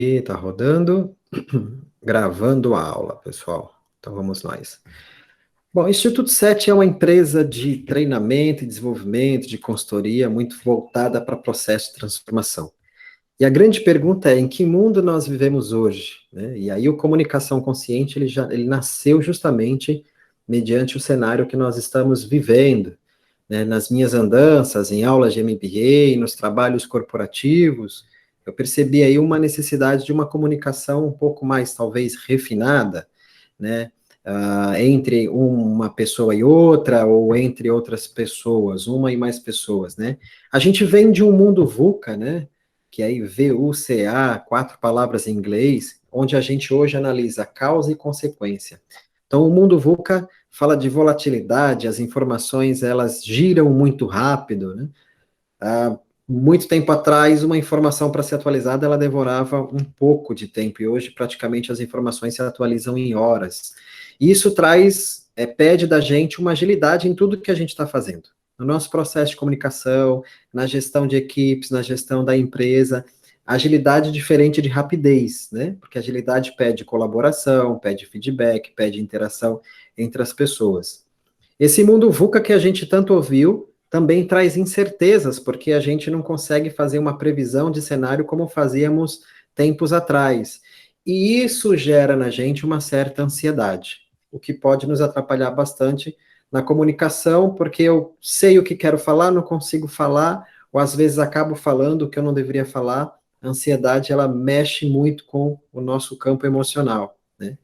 E tá rodando, gravando a aula, pessoal. Então vamos nós. Bom, o Instituto 7 é uma empresa de treinamento e desenvolvimento, de consultoria, muito voltada para processo de transformação. E a grande pergunta é, em que mundo nós vivemos hoje? Né? E aí o Comunicação Consciente, ele nasceu justamente mediante o cenário que nós estamos vivendo, né? Nas minhas andanças, em aulas de MBA, nos trabalhos corporativos, eu percebi aí uma necessidade de uma comunicação um pouco mais, talvez, refinada, né? Entre uma pessoa e outra, ou entre outras pessoas, uma e mais pessoas, né? A gente vem de um mundo VUCA, né? Que é aí VUCA, 4 palavras em inglês, onde a gente hoje analisa causa e consequência. Então, o mundo VUCA fala de volatilidade, as informações elas giram muito rápido, né? Há muito tempo atrás, uma informação para ser atualizada, ela demorava um pouco de tempo, e hoje praticamente as informações se atualizam em horas. E isso pede da gente uma agilidade em tudo que a gente está fazendo. No nosso processo de comunicação, na gestão de equipes, na gestão da empresa, agilidade diferente de rapidez, né? Porque agilidade pede colaboração, pede feedback, pede interação entre as pessoas. Esse mundo VUCA que a gente tanto ouviu também traz incertezas, porque a gente não consegue fazer uma previsão de cenário como fazíamos tempos atrás. E isso gera na gente uma certa ansiedade, o que pode nos atrapalhar bastante na comunicação, porque eu sei o que quero falar, não consigo falar, ou às vezes acabo falando o que eu não deveria falar. A ansiedade, ela mexe muito com o nosso campo emocional, né?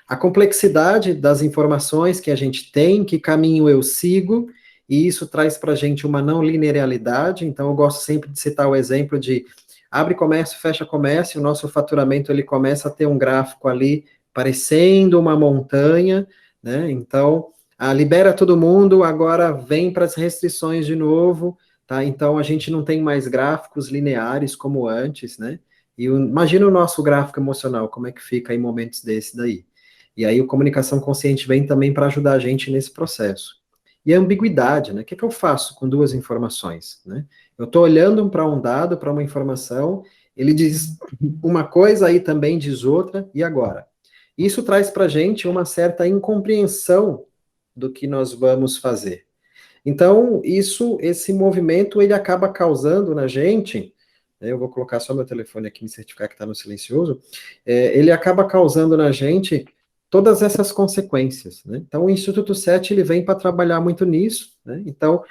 A complexidade das informações que a gente tem, que caminho eu sigo, e isso traz para a gente uma não linearidade. Então, eu gosto sempre de citar o exemplo de abre comércio, fecha comércio, o nosso faturamento ele começa a ter um gráfico ali parecendo uma montanha, né? Então, libera todo mundo, agora vem para as restrições de novo, tá? Então, a gente não tem mais gráficos lineares como antes, né? E imagina o nosso gráfico emocional, como é que fica em momentos desse daí. E aí o comunicação consciente vem também para ajudar a gente nesse processo. E a ambiguidade, né? O que eu faço com duas informações, né? Eu estou olhando para um dado, para uma informação, ele diz uma coisa, aí também diz outra, e agora? Isso traz para a gente uma certa incompreensão do que nós vamos fazer. Então, esse movimento, ele acaba causando na gente, eu vou colocar só meu telefone aqui, me certificar que está no silencioso, ele acaba causando na gente todas essas consequências, né? Então, o Instituto 7, ele vem para trabalhar muito nisso, né? Então,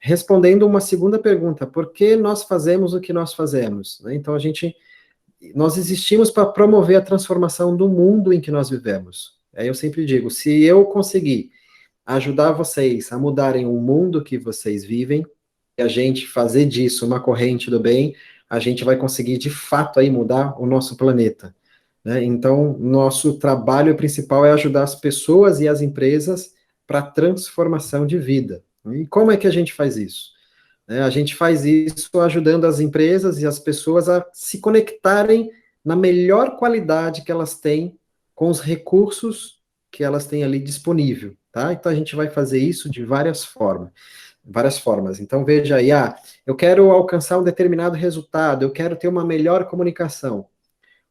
respondendo uma segunda pergunta, por que nós fazemos o que nós fazemos? Né? Então, nós existimos para promover a transformação do mundo em que nós vivemos. Aí eu sempre digo, se eu conseguir ajudar vocês a mudarem o mundo que vocês vivem, e a gente fazer disso uma corrente do bem, a gente vai conseguir de fato aí mudar o nosso planeta, né? Então, nosso trabalho principal é ajudar as pessoas e as empresas para a transformação de vida. E como é que a gente faz isso? A gente faz isso ajudando as empresas e as pessoas a se conectarem na melhor qualidade que elas têm com os recursos que elas têm ali disponível, tá? Então a gente vai fazer isso de várias formas. Então veja aí, eu quero alcançar um determinado resultado, eu quero ter uma melhor comunicação.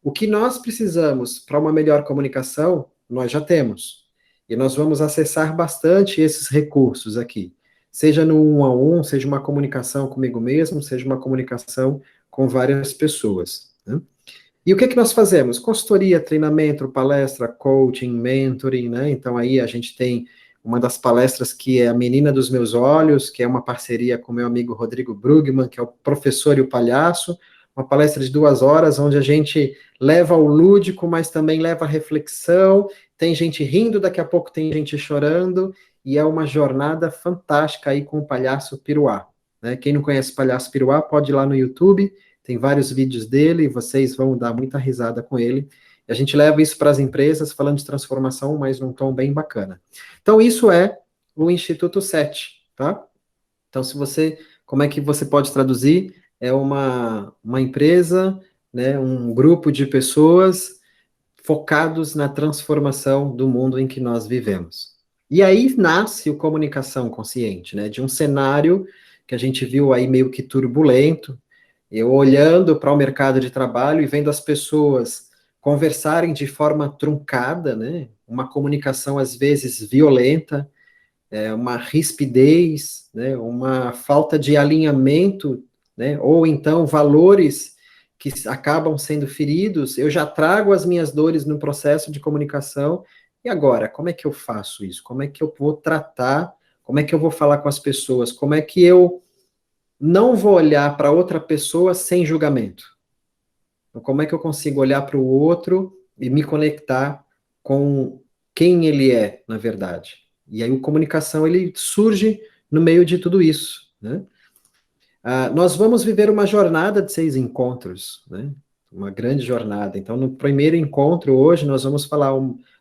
O que nós precisamos para uma melhor comunicação, nós já temos. E nós vamos acessar bastante esses recursos aqui. Seja no um a um, seja uma comunicação comigo mesmo, seja uma comunicação com várias pessoas, né? E o que nós fazemos? Consultoria, treinamento, palestra, coaching, mentoring, né? Então aí a gente tem uma das palestras que é a Menina dos Meus Olhos, que é uma parceria com meu amigo Rodrigo Brugman, que é o professor e o palhaço, uma palestra de 2 horas, onde a gente leva o lúdico, mas também leva a reflexão, tem gente rindo, daqui a pouco tem gente chorando, e é uma jornada fantástica aí com o Palhaço Piruá, né? Quem não conhece o Palhaço Piruá, pode ir lá no YouTube, tem vários vídeos dele, vocês vão dar muita risada com ele. E a gente leva isso para as empresas, falando de transformação, mas num tom bem bacana. Então, isso é o Instituto 7, tá? Então, como é que você pode traduzir? É uma empresa, né, um grupo de pessoas focados na transformação do mundo em que nós vivemos. E aí nasce o comunicação consciente, né, de um cenário que a gente viu aí meio que turbulento, Eu olhando para o mercado de trabalho e vendo as pessoas conversarem de forma truncada, né? Uma comunicação às vezes violenta, uma rispidez, né? Uma falta de alinhamento, né? Ou então valores que acabam sendo feridos. Eu já trago as minhas dores no processo de comunicação. E agora, como é que eu faço isso? Como é que eu vou tratar? Como é que eu vou falar com as pessoas? Como é que eu não vou olhar para outra pessoa sem julgamento? Então, como é que eu consigo olhar para o outro e me conectar com quem ele é, na verdade? E aí, o comunicação, ele surge no meio de tudo isso, né? Nós vamos viver uma jornada de 6 encontros, né? Uma grande jornada. Então, no primeiro encontro, hoje, nós vamos falar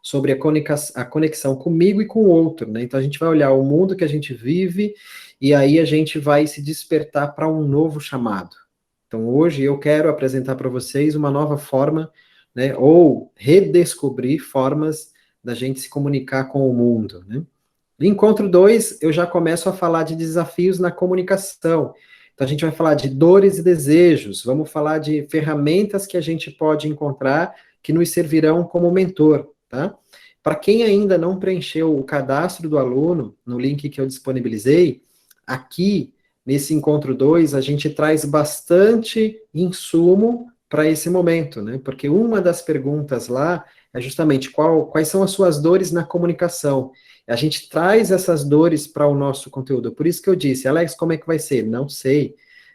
sobre a conexão comigo e com o outro, né? Então, a gente vai olhar o mundo que a gente vive e aí a gente vai se despertar para um novo chamado. Então, hoje, eu quero apresentar para vocês uma nova forma, né? Ou redescobrir formas da gente se comunicar com o mundo, né? No encontro 2, eu já começo a falar de desafios na comunicação. Então, a gente vai falar de dores e desejos, vamos falar de ferramentas que a gente pode encontrar que nos servirão como mentor, tá? Para quem ainda não preencheu o cadastro do aluno, no link que eu disponibilizei, aqui, nesse encontro 2, a gente traz bastante insumo para esse momento, né? Porque uma das perguntas lá é justamente quais são as suas dores na comunicação. A gente traz essas dores para o nosso conteúdo. Por isso que eu disse, Alex, como é que vai ser? Não sei,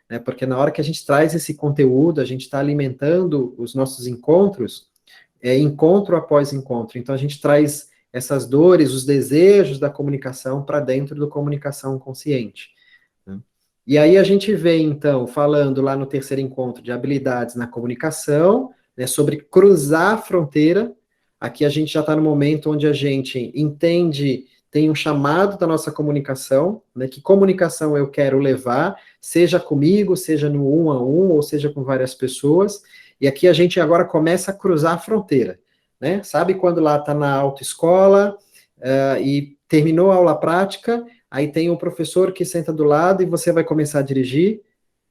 né? Porque na hora que a gente traz esse conteúdo, a gente está alimentando os nossos encontros, encontro após encontro. Então a gente traz essas dores, os desejos da comunicação para dentro do comunicação consciente, né? E aí a gente vem, então, falando lá no terceiro encontro de habilidades na comunicação, né, sobre cruzar a fronteira. Aqui a gente já está no momento onde a gente entende, tem um chamado da nossa comunicação, né? Que comunicação eu quero levar, seja comigo, seja no um a um, ou seja com várias pessoas. E aqui a gente agora começa a cruzar a fronteira, né? Sabe quando lá está na autoescola, e terminou a aula prática, aí tem o professor que senta do lado e você vai começar a dirigir?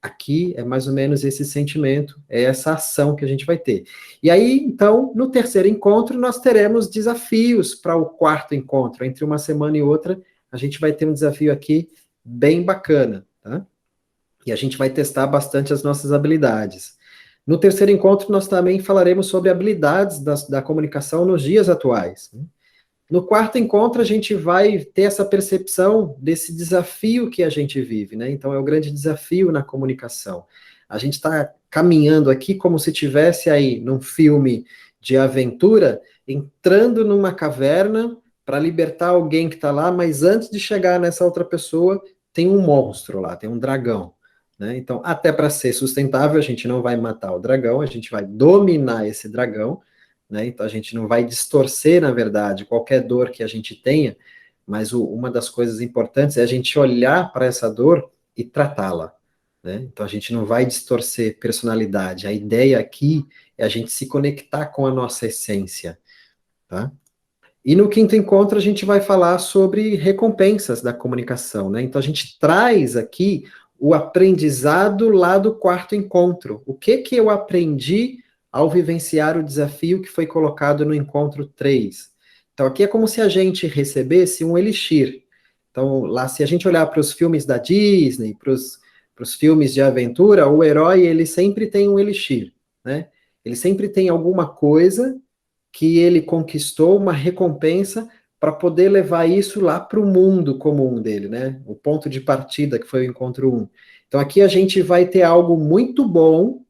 Aqui é mais ou menos esse sentimento, é essa ação que a gente vai ter. E aí, então, no terceiro encontro, nós teremos desafios para o quarto encontro. Entre uma semana e outra, a gente vai ter um desafio aqui bem bacana, tá? E a gente vai testar bastante as nossas habilidades. No terceiro encontro, nós também falaremos sobre habilidades da comunicação nos dias atuais, né? No quarto encontro, a gente vai ter essa percepção desse desafio que a gente vive, né? Então, é o grande desafio na comunicação. A gente está caminhando aqui como se tivesse aí num filme de aventura, entrando numa caverna para libertar alguém que está lá, mas antes de chegar nessa outra pessoa, tem um monstro lá, tem um dragão, né? Então, até para ser sustentável, a gente não vai matar o dragão, a gente vai dominar esse dragão, né? Então a gente não vai distorcer, na verdade, qualquer dor que a gente tenha, mas uma das coisas importantes é a gente olhar para essa dor e tratá-la, né? Então a gente não vai distorcer personalidade. A ideia aqui é a gente se conectar com a nossa essência, tá? E no quinto encontro a gente vai falar sobre recompensas da comunicação, né? Então a gente traz aqui o aprendizado lá do quarto encontro. O que que eu aprendi ao vivenciar o desafio que foi colocado no encontro 3? Então aqui é como se a gente recebesse um elixir. Então lá, se a gente olhar para os filmes da Disney, para os filmes de aventura, o herói ele sempre tem um elixir, né? Ele sempre tem alguma coisa que ele conquistou, uma recompensa para poder levar isso lá para o mundo comum dele, né? O ponto de partida que foi o encontro 1. Então aqui a gente vai ter algo muito bom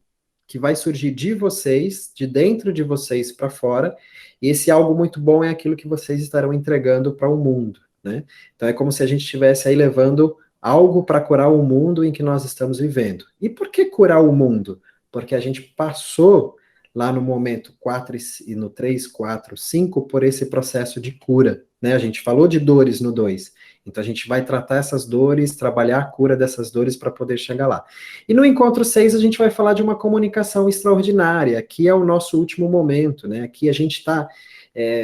que vai surgir de vocês, de dentro de vocês para fora, e esse algo muito bom é aquilo que vocês estarão entregando para o mundo, né? Então é como se a gente estivesse aí levando algo para curar o mundo em que nós estamos vivendo. E por que curar o mundo? Porque a gente passou lá no momento 4 e no 3, 4, 5 por esse processo de cura, né? A gente falou de dores no 2. Então a gente vai tratar essas dores, trabalhar a cura dessas dores para poder chegar lá. E no encontro 6 a gente vai falar de uma comunicação extraordinária, que é o nosso último momento, né? Aqui a gente está,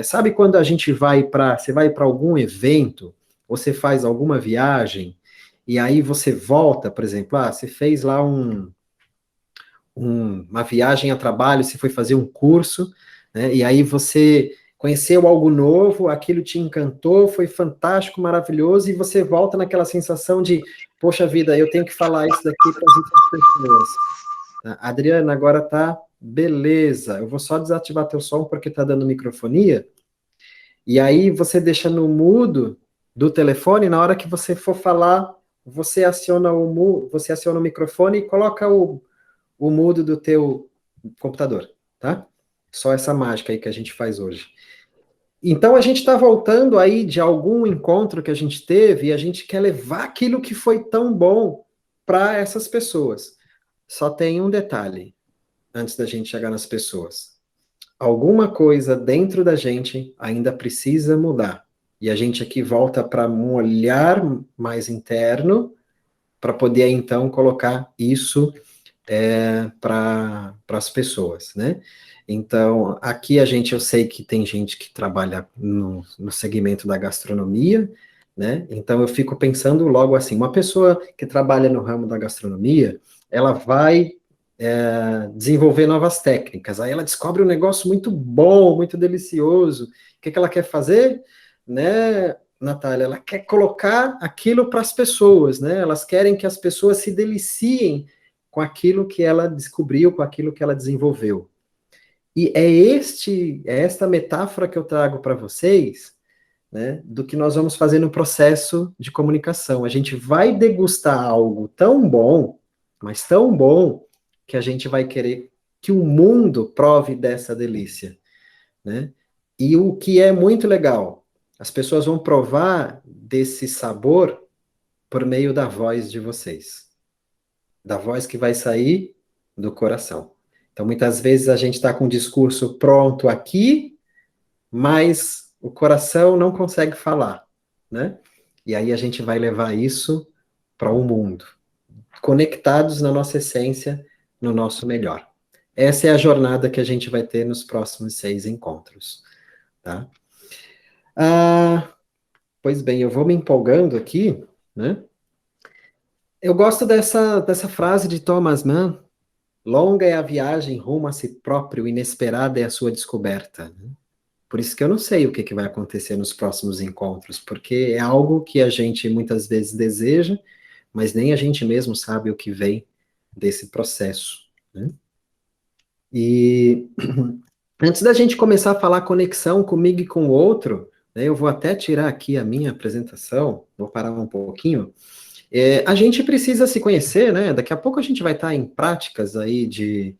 sabe quando a gente você vai para algum evento, você faz alguma viagem, e aí você volta, por exemplo, você fez lá uma viagem a trabalho, você foi fazer um curso, né? E aí você conheceu algo novo, aquilo te encantou, foi fantástico, maravilhoso, e você volta naquela sensação de, poxa vida, eu tenho que falar isso daqui para as outras pessoas. Tá? Adriana, agora tá beleza. Eu vou só desativar teu som porque tá dando microfonia. E aí você deixa no mudo do telefone, na hora que você for falar, você aciona o microfone e coloca o mudo do teu computador, tá? Só essa mágica aí que a gente faz hoje. Então a gente está voltando aí de algum encontro que a gente teve e a gente quer levar aquilo que foi tão bom para essas pessoas. Só tem um detalhe antes da gente chegar nas pessoas. Alguma coisa dentro da gente ainda precisa mudar. E a gente aqui volta para um olhar mais interno para poder então colocar isso para as pessoas, né? Então, aqui eu sei que tem gente que trabalha no segmento da gastronomia, né? Então, eu fico pensando logo assim, uma pessoa que trabalha no ramo da gastronomia, ela vai desenvolver novas técnicas, aí ela descobre um negócio muito bom, muito delicioso, o que ela quer fazer, né, Natália? Ela quer colocar aquilo para as pessoas, né? Elas querem que as pessoas se deliciem com aquilo que ela descobriu, com aquilo que ela desenvolveu. E é esta metáfora que eu trago para vocês, né, do que nós vamos fazer no processo de comunicação. A gente vai degustar algo tão bom, mas tão bom, que a gente vai querer que o mundo prove dessa delícia, né? E o que é muito legal, as pessoas vão provar desse sabor por meio da voz de vocês, da voz que vai sair do coração. Então, muitas vezes a gente está com o discurso pronto aqui, mas o coração não consegue falar, né? E aí a gente vai levar isso para o mundo, conectados na nossa essência, no nosso melhor. Essa é a jornada que a gente vai ter nos próximos 6 encontros, tá? Ah, pois bem, eu vou me empolgando aqui, né? Eu gosto dessa frase de Thomas Mann: longa é a viagem rumo a si próprio, inesperada é a sua descoberta. Por isso que eu não sei o que vai acontecer nos próximos encontros, porque é algo que a gente muitas vezes deseja, mas nem a gente mesmo sabe o que vem desse processo, né? E antes da gente começar a falar conexão comigo e com o outro, né, eu vou até tirar aqui a minha apresentação, vou parar um pouquinho. A gente precisa se conhecer, né? Daqui a pouco a gente vai estar em práticas aí de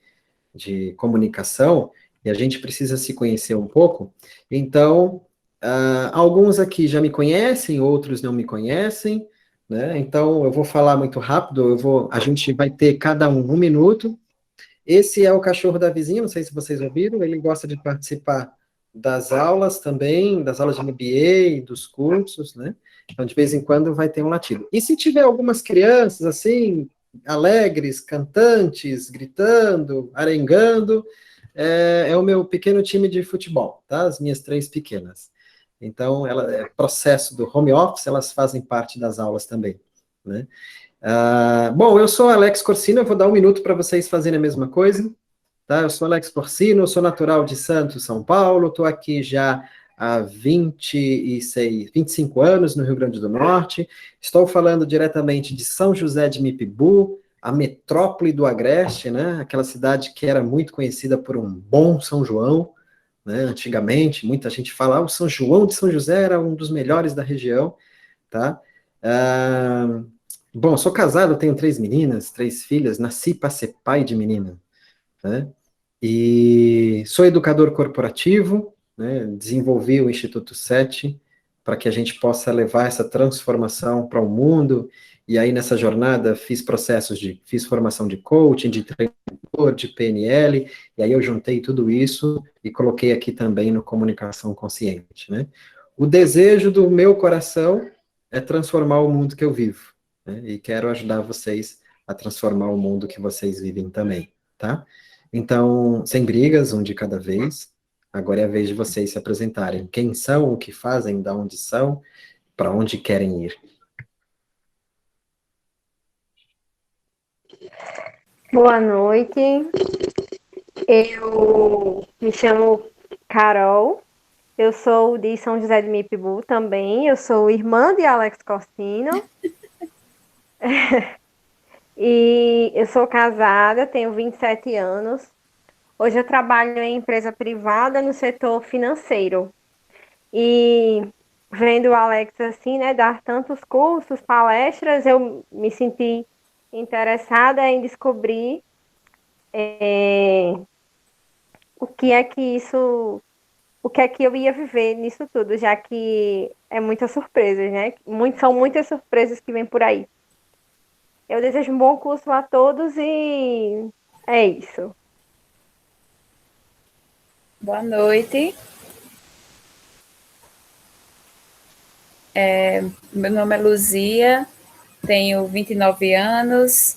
comunicação, e a gente precisa se conhecer um pouco. Então, alguns aqui já me conhecem, outros não me conhecem, né? Então, eu vou falar muito rápido, a gente vai ter cada um minuto. Esse é o cachorro da vizinha, não sei se vocês ouviram, ele gosta de participar das aulas também, das aulas de MBA, dos cursos, né? Então, de vez em quando vai ter um latido. E se tiver algumas crianças, assim, alegres, cantantes, gritando, arengando, é o meu pequeno time de futebol, tá? As minhas 3 pequenas. Então, processo do home office, elas fazem parte das aulas também, né? Bom, eu sou Alex Corsino, eu vou dar um minuto para vocês fazerem a mesma coisa, tá? Eu sou Alex Corsino, sou natural de Santos, São Paulo, estou aqui já há 25 anos no Rio Grande do Norte, estou falando diretamente de São José de Mipibu, a metrópole do Agreste, né? Aquela cidade que era muito conhecida por um bom São João, né? Antigamente, muita gente fala, o São João de São José era um dos melhores da região, tá? Ah, bom, sou casado, tenho 3 meninas, 3 filhas, nasci para ser pai de menina, né? E sou educador corporativo, né? Desenvolvi o Instituto 7 para que a gente possa levar essa transformação para o mundo. E aí, nessa jornada, fiz formação de coaching, de treinador, de PNL, e aí eu juntei tudo isso e coloquei aqui também no Comunicação Consciente, né? O desejo do meu coração é transformar o mundo que eu vivo, né? E quero ajudar vocês a transformar o mundo que vocês vivem também, tá? Então, sem brigas, um de cada vez. Agora é a vez de vocês se apresentarem. Quem são, o que fazem, de onde são, para onde querem ir. Boa noite. Eu me chamo Carol. Eu sou de São José de Mipibu também. Eu sou irmã de Alex Corsino. E eu sou casada, tenho 27 anos. Hoje eu trabalho em empresa privada no setor financeiro. E vendo o Alex assim, né, dar tantos cursos, palestras, eu me senti interessada em descobrir o que é que isso o que é que eu ia viver nisso tudo, já que é muitas surpresas, né? São muitas surpresas que vêm por aí. Eu desejo um bom curso a todos e é isso. Boa noite. Meu nome é Luzia, tenho 29 anos.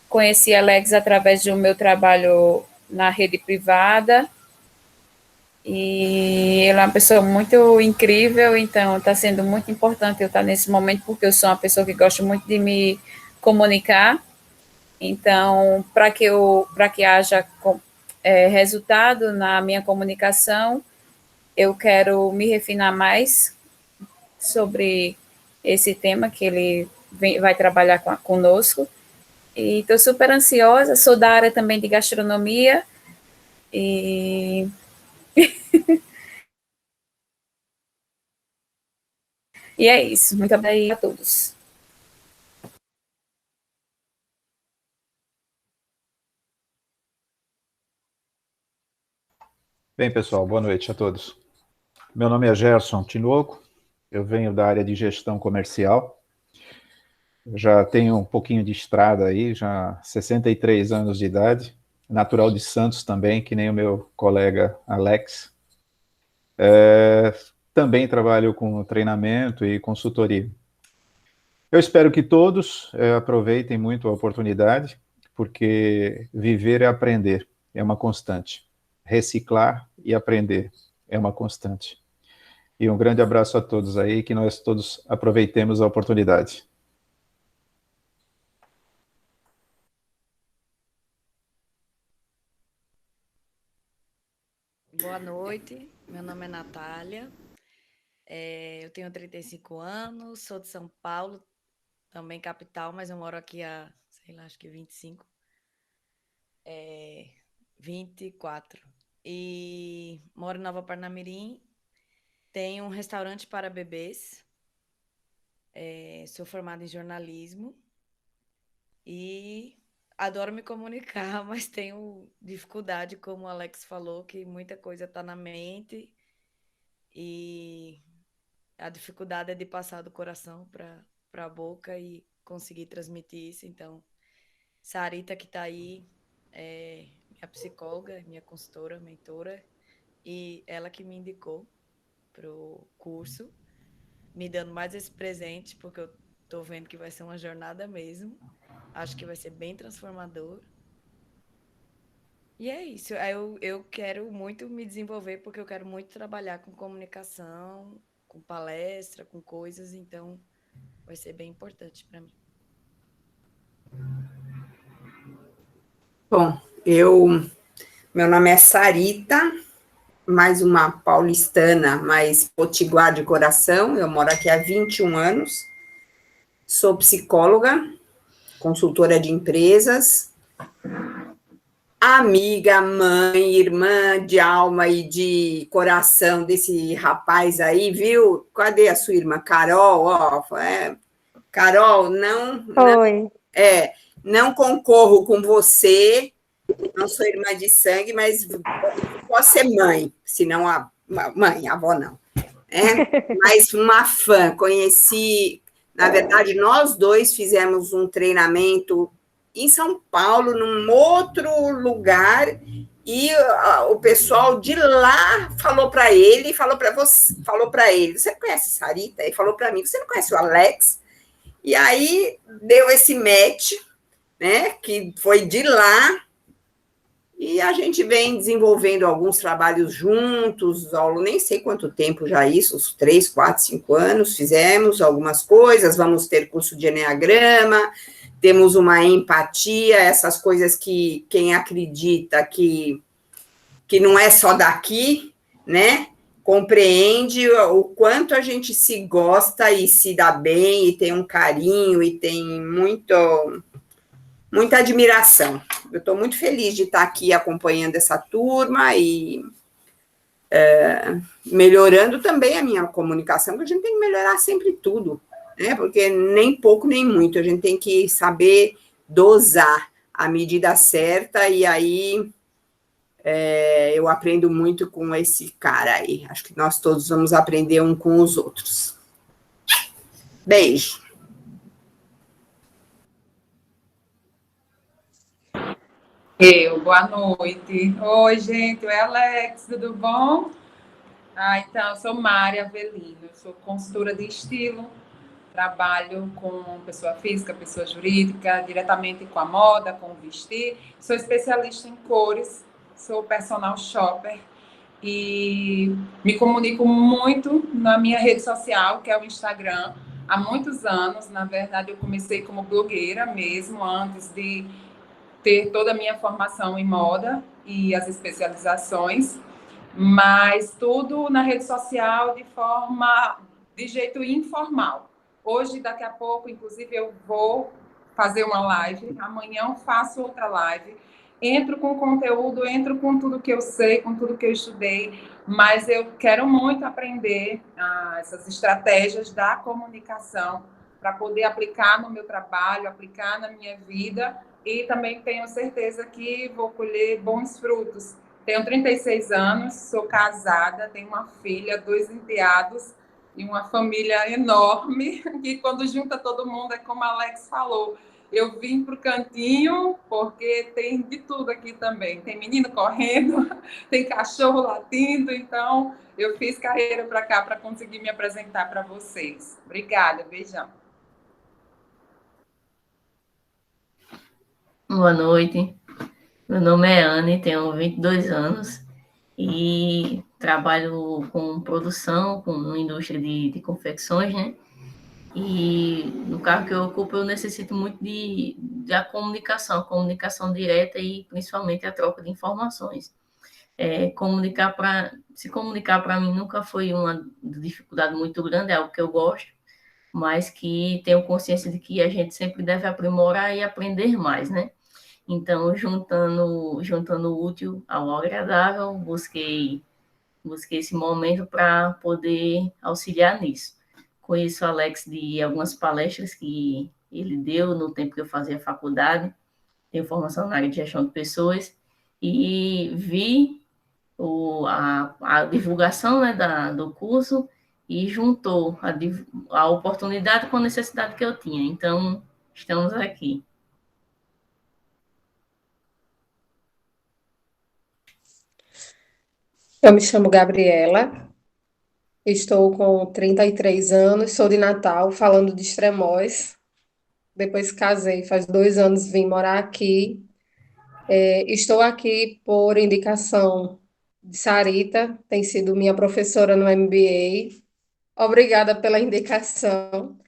Conheci a Alex através do meu trabalho na rede privada. E ela é uma pessoa muito incrível, então está sendo muito importante eu estar nesse momento, porque eu sou uma pessoa que gosta muito de me comunicar. Então, para que haja resultado na minha comunicação, eu quero me refinar mais sobre esse tema que ele vai trabalhar conosco. E estou super ansiosa, sou da área também de gastronomia e, e é isso. Muito obrigada a todos. Bem, pessoal, boa noite a todos. Meu nome é Gerson Tinoco, eu venho da área de gestão comercial. Eu já tenho um pouquinho de estrada aí, já 63 anos de idade, natural de Santos também, que nem o meu colega Alex. Também trabalho com treinamento e consultoria. Eu espero que todos aproveitem muito a oportunidade, porque viver é aprender, é uma constante. Reciclar e aprender é uma constante. E um grande abraço a todos aí, que nós todos aproveitemos a oportunidade. Boa noite, meu nome é Natália, eu tenho 35 anos, sou de São Paulo, também capital, mas eu moro aqui há, sei lá, acho que 25, 24. E moro em Nova Parnamirim, tenho um restaurante para bebês, sou formada em jornalismo e adoro me comunicar, mas tenho dificuldade, como o Alex falou, que muita coisa está na mente e a dificuldade é de passar do coração para a boca e conseguir transmitir isso. Então, Sarita, que está aí, é minha psicóloga, minha consultora, mentora, e ela que me indicou para o curso, me dando mais esse presente, porque eu estou vendo que vai ser uma jornada mesmo. Acho que vai ser bem transformador. E é isso. Eu quero muito me desenvolver, porque eu quero muito trabalhar com comunicação, com palestra, com coisas, então vai ser bem importante para mim. Bom, meu nome é Sarita, mais uma paulistana, mas potiguar de coração. Eu moro aqui há 21 anos, sou psicóloga, consultora de empresas, amiga, mãe, irmã de alma e de coração desse rapaz aí, viu? Cadê a sua irmã? Carol, ó, Carol, Oi. não concorro com você, não sou irmã de sangue, mas posso ser mãe, se não a mãe, a avó não. Mas uma fã, conheci, na verdade, nós dois fizemos um treinamento em São Paulo, num outro lugar, e o pessoal de lá falou para ele, falou para ele, você conhece Sarita? Ele falou para mim, você não conhece o Alex? E aí deu esse match, né, que foi de lá, e a gente vem desenvolvendo alguns trabalhos juntos, nem sei quanto tempo já isso, uns 3, 4, 5 anos, fizemos algumas coisas, vamos ter curso de Eneagrama, temos uma empatia, essas coisas que quem acredita que não é só daqui, né? Compreende o quanto a gente se gosta e se dá bem, e tem um carinho, e tem muita admiração. Eu estou muito feliz de estar aqui acompanhando essa turma e melhorando também a minha comunicação, porque a gente tem que melhorar sempre tudo, né? Porque nem pouco nem muito, a gente tem que saber dosar a medida certa, e aí eu aprendo muito com esse cara aí. Acho que nós todos vamos aprender um com os outros. Beijo. Boa noite. Oi, gente, oi, Alex, tudo bom? Então, eu sou Mari Avelino, eu sou consultora de estilo, trabalho com pessoa física, pessoa jurídica, diretamente com a moda, com o vestir, sou especialista em cores, sou personal shopper e me comunico muito na minha rede social, que é o Instagram, há muitos anos. Na verdade, eu comecei como blogueira mesmo, antes de ter toda a minha formação em moda e as especializações, mas tudo na rede social de jeito informal. Hoje, daqui a pouco, inclusive, eu vou fazer uma live, amanhã eu faço outra live, entro com conteúdo, entro com tudo que eu sei, com tudo que eu estudei, mas eu quero muito aprender essas estratégias da comunicação para poder aplicar no meu trabalho, aplicar na minha vida, e também tenho certeza que vou colher bons frutos. Tenho 36 anos, sou casada, tenho uma filha, 2 enteados e uma família enorme, que quando junta todo mundo, é como a Alex falou, eu vim para o cantinho, porque tem de tudo aqui também. Tem menino correndo, tem cachorro latindo, então eu fiz carreira para cá para conseguir me apresentar para vocês. Obrigada, beijão. Boa noite, meu nome é Anne, tenho 22 anos e trabalho com produção, com indústria de confecções, né? E no cargo que eu ocupo eu necessito muito da comunicação direta e principalmente a troca de informações. Se comunicar para mim nunca foi uma dificuldade muito grande, é algo que eu gosto, mas que tenho consciência de que a gente sempre deve aprimorar e aprender mais, né? Então, juntando o útil ao agradável, busquei esse momento para poder auxiliar nisso. Conheço o Alex de algumas palestras que ele deu no tempo que eu fazia faculdade, tenho formação na área de gestão de pessoas, e vi a divulgação, né, do curso, e juntou a oportunidade com a necessidade que eu tinha. Então, estamos aqui. Eu me chamo Gabriela, estou com 33 anos, sou de Natal, falando de Extremóis. Depois que casei, faz 2 anos vim morar aqui. Estou aqui por indicação de Sarita, tem sido minha professora no MBA. Obrigada pela indicação,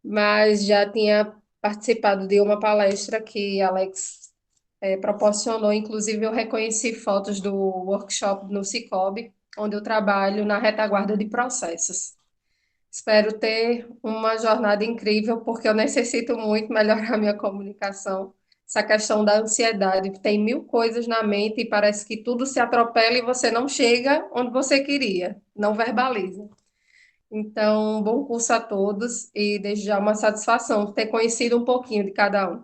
mas já tinha participado de uma palestra que Alex proporcionou. Inclusive, eu reconheci fotos do workshop no Cicobi, onde eu trabalho na retaguarda de processos. Espero ter uma jornada incrível, porque eu necessito muito melhorar minha comunicação. Essa questão da ansiedade, tem 1000 coisas na mente e parece que tudo se atropela e você não chega onde você queria, não verbaliza. Então, bom curso a todos e desde já uma satisfação ter conhecido um pouquinho de cada um.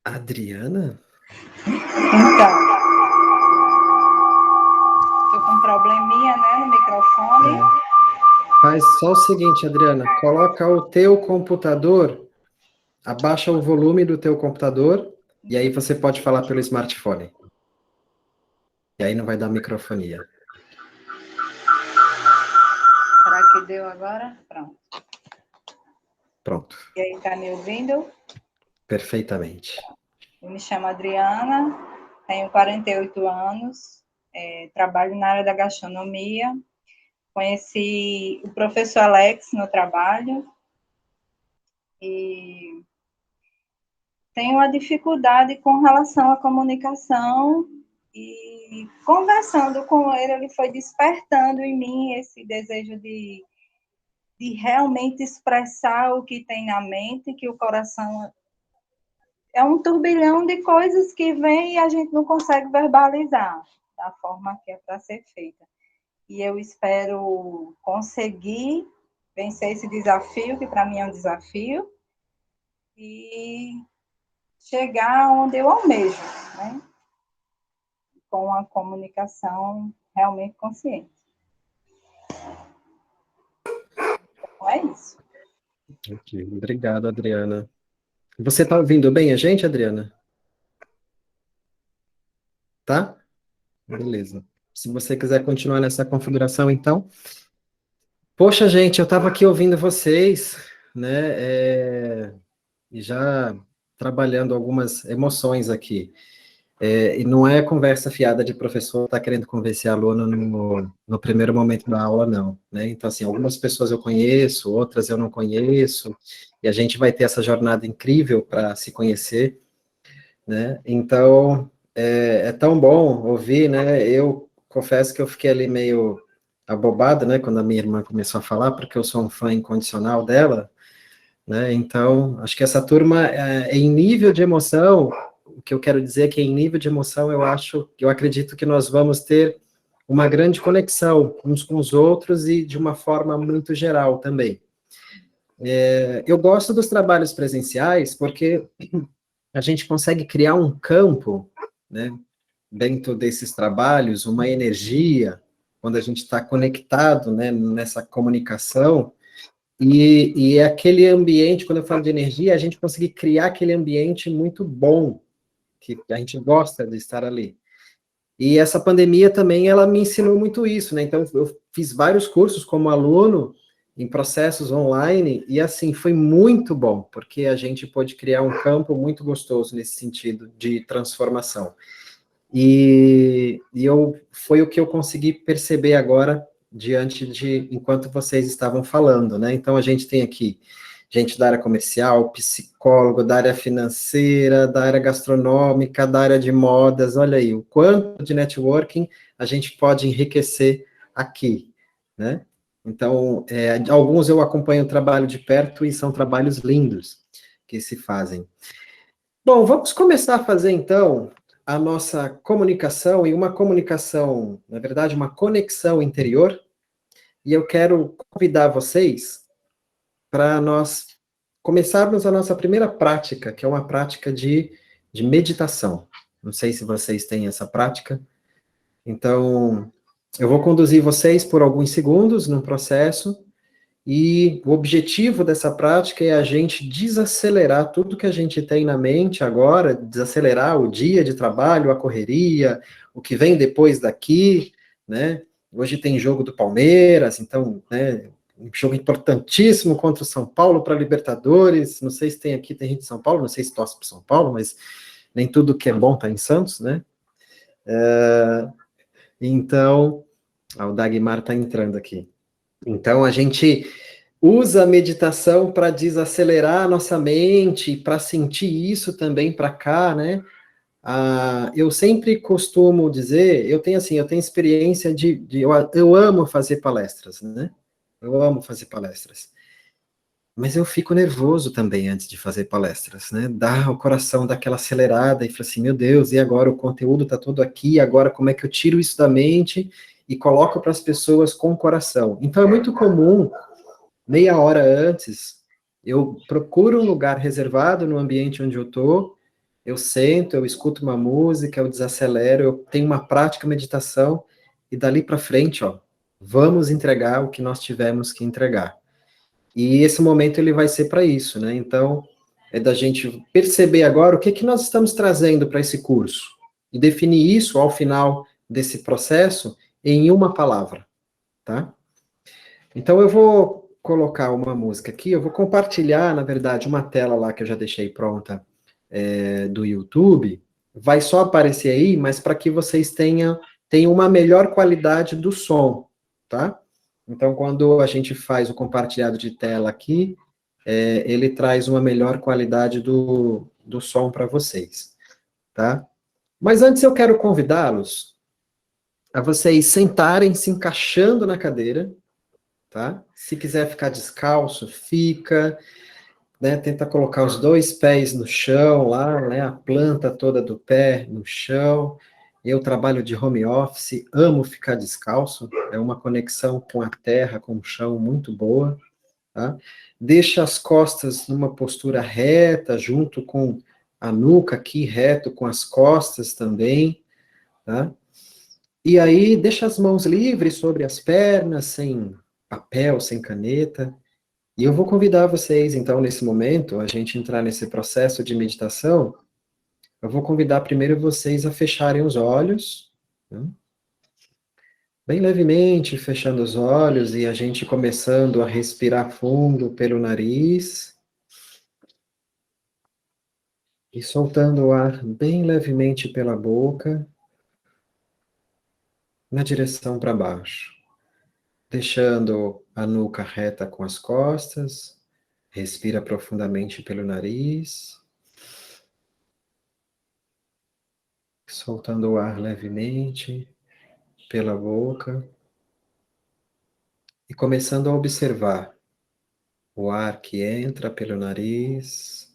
Adriana? Então, estou com um probleminha, né, no microfone. Faz só o seguinte, Adriana, coloca o teu computador, abaixa o volume do teu computador, e aí você pode falar pelo smartphone. E aí não vai dar microfonia. Será que deu agora? Pronto. Pronto. E aí, tá me ouvindo? Perfeitamente. Eu me chamo Adriana, tenho 48 anos, trabalho na área da gastronomia. Conheci o professor Alex no trabalho e tenho uma dificuldade com relação à comunicação e conversando com ele, ele foi despertando em mim esse desejo de realmente expressar o que tem na mente, que o coração é um turbilhão de coisas que vem e a gente não consegue verbalizar da forma que é para ser feita. E eu espero conseguir vencer esse desafio, que para mim é um desafio, e chegar onde eu almejo, né? Com a comunicação realmente consciente. Então, é isso. Ok, obrigado, Adriana. Você está ouvindo bem a gente, Adriana? Tá? Beleza. Se você quiser continuar nessa configuração, então. Poxa, gente, eu estava aqui ouvindo vocês, né? E já trabalhando algumas emoções aqui. E não é conversa fiada de professor estar querendo convencer aluno no primeiro momento da aula, não, né? Então, assim, algumas pessoas eu conheço, outras eu não conheço, e a gente vai ter essa jornada incrível para se conhecer, né? Então, é tão bom ouvir, né? Eu confesso que eu fiquei ali meio abobado, né, quando a minha irmã começou a falar, porque eu sou um fã incondicional dela, né? Então, acho que essa turma, em nível de emoção, o que eu quero dizer é que em nível de emoção, eu acredito que nós vamos ter uma grande conexão uns com os outros e de uma forma muito geral também. Eu gosto dos trabalhos presenciais porque a gente consegue criar um campo, né, dentro desses trabalhos, uma energia, quando a gente está conectado, né, nessa comunicação, e é aquele ambiente, quando eu falo de energia, a gente conseguir criar aquele ambiente muito bom, que a gente gosta de estar ali. E essa pandemia também, ela me ensinou muito isso, né? Então, eu fiz vários cursos como aluno, em processos online, e assim, foi muito bom, porque a gente pôde criar um campo muito gostoso nesse sentido de transformação. Foi o que eu consegui perceber agora, enquanto vocês estavam falando, né? Então, a gente tem aqui gente da área comercial, psicólogo, da área financeira, da área gastronômica, da área de modas, olha aí, o quanto de networking a gente pode enriquecer aqui, né? Então, alguns eu acompanho o trabalho de perto e são trabalhos lindos que se fazem. Bom, vamos começar a fazer, então, a nossa comunicação, e uma comunicação, na verdade, uma conexão interior, e eu quero convidar vocês para nós começarmos a nossa primeira prática, que é uma prática de meditação. Não sei se vocês têm essa prática, então eu vou conduzir vocês por alguns segundos no processo, e o objetivo dessa prática é a gente desacelerar tudo que a gente tem na mente agora, desacelerar o dia de trabalho, a correria, o que vem depois daqui, né? Hoje tem jogo do Palmeiras, então, né, um jogo importantíssimo contra o São Paulo para Libertadores. Não sei se tem gente de São Paulo, não sei se torce para São Paulo, mas nem tudo que é bom está em Santos, né? Então, o Dagmar está entrando aqui. Então, a gente usa a meditação para desacelerar a nossa mente, para sentir isso também para cá, né? Eu sempre costumo dizer, eu tenho experiência eu amo fazer palestras, né? Eu amo fazer palestras. Mas eu fico nervoso também antes de fazer palestras, né? O coração dá aquela acelerada e fala assim, meu Deus, e agora o conteúdo está todo aqui, agora como é que eu tiro isso da mente e coloco para as pessoas com o coração? Então é muito comum, meia hora antes, eu procuro um lugar reservado no ambiente onde eu estou, eu sento, eu escuto uma música, eu desacelero, eu tenho uma prática meditação, e dali para frente, ó, vamos entregar o que nós tivemos que entregar. E esse momento ele vai ser para isso, né? Então, é da gente perceber agora o que nós estamos trazendo para esse curso, e definir isso ao final desse processo em uma palavra, tá? Então, eu vou colocar uma música aqui, eu vou compartilhar, na verdade, uma tela lá que eu já deixei pronta do YouTube, vai só aparecer aí, mas para que vocês tenham uma melhor qualidade do som, tá? Então, quando a gente faz o compartilhado de tela aqui, ele traz uma melhor qualidade do som para vocês, tá? Mas antes eu quero convidá-los a vocês sentarem, se encaixando na cadeira, tá? Se quiser ficar descalço, fica, né? Tenta colocar os 2 pés no chão lá, né? A planta toda do pé no chão. Eu trabalho de home office, amo ficar descalço, é uma conexão com a terra, com o chão muito boa, tá? Deixa as costas numa postura reta, junto com a nuca aqui, reto com as costas também, tá? E aí, deixa as mãos livres sobre as pernas, sem papel, sem caneta. E eu vou convidar vocês, então, nesse momento, a gente entrar nesse processo de meditação. Eu vou convidar primeiro vocês a fecharem os olhos, né? Bem levemente, fechando os olhos e a gente começando a respirar fundo pelo nariz. E soltando o ar bem levemente pela boca, na direção para baixo. Deixando a nuca reta com as costas, respira profundamente pelo nariz, soltando o ar levemente pela boca e começando a observar o ar que entra pelo nariz,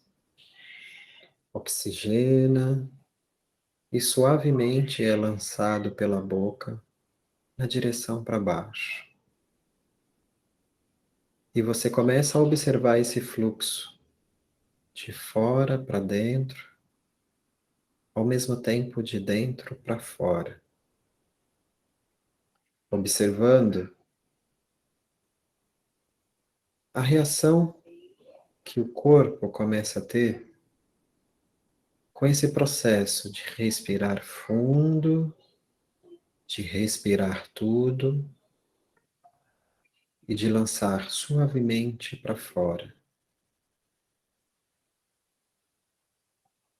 oxigena e suavemente é lançado pela boca na direção para baixo. E você começa a observar esse fluxo de fora para dentro, ao mesmo tempo de dentro para fora. Observando a reação que o corpo começa a ter com esse processo de respirar fundo, de respirar tudo e de lançar suavemente para fora.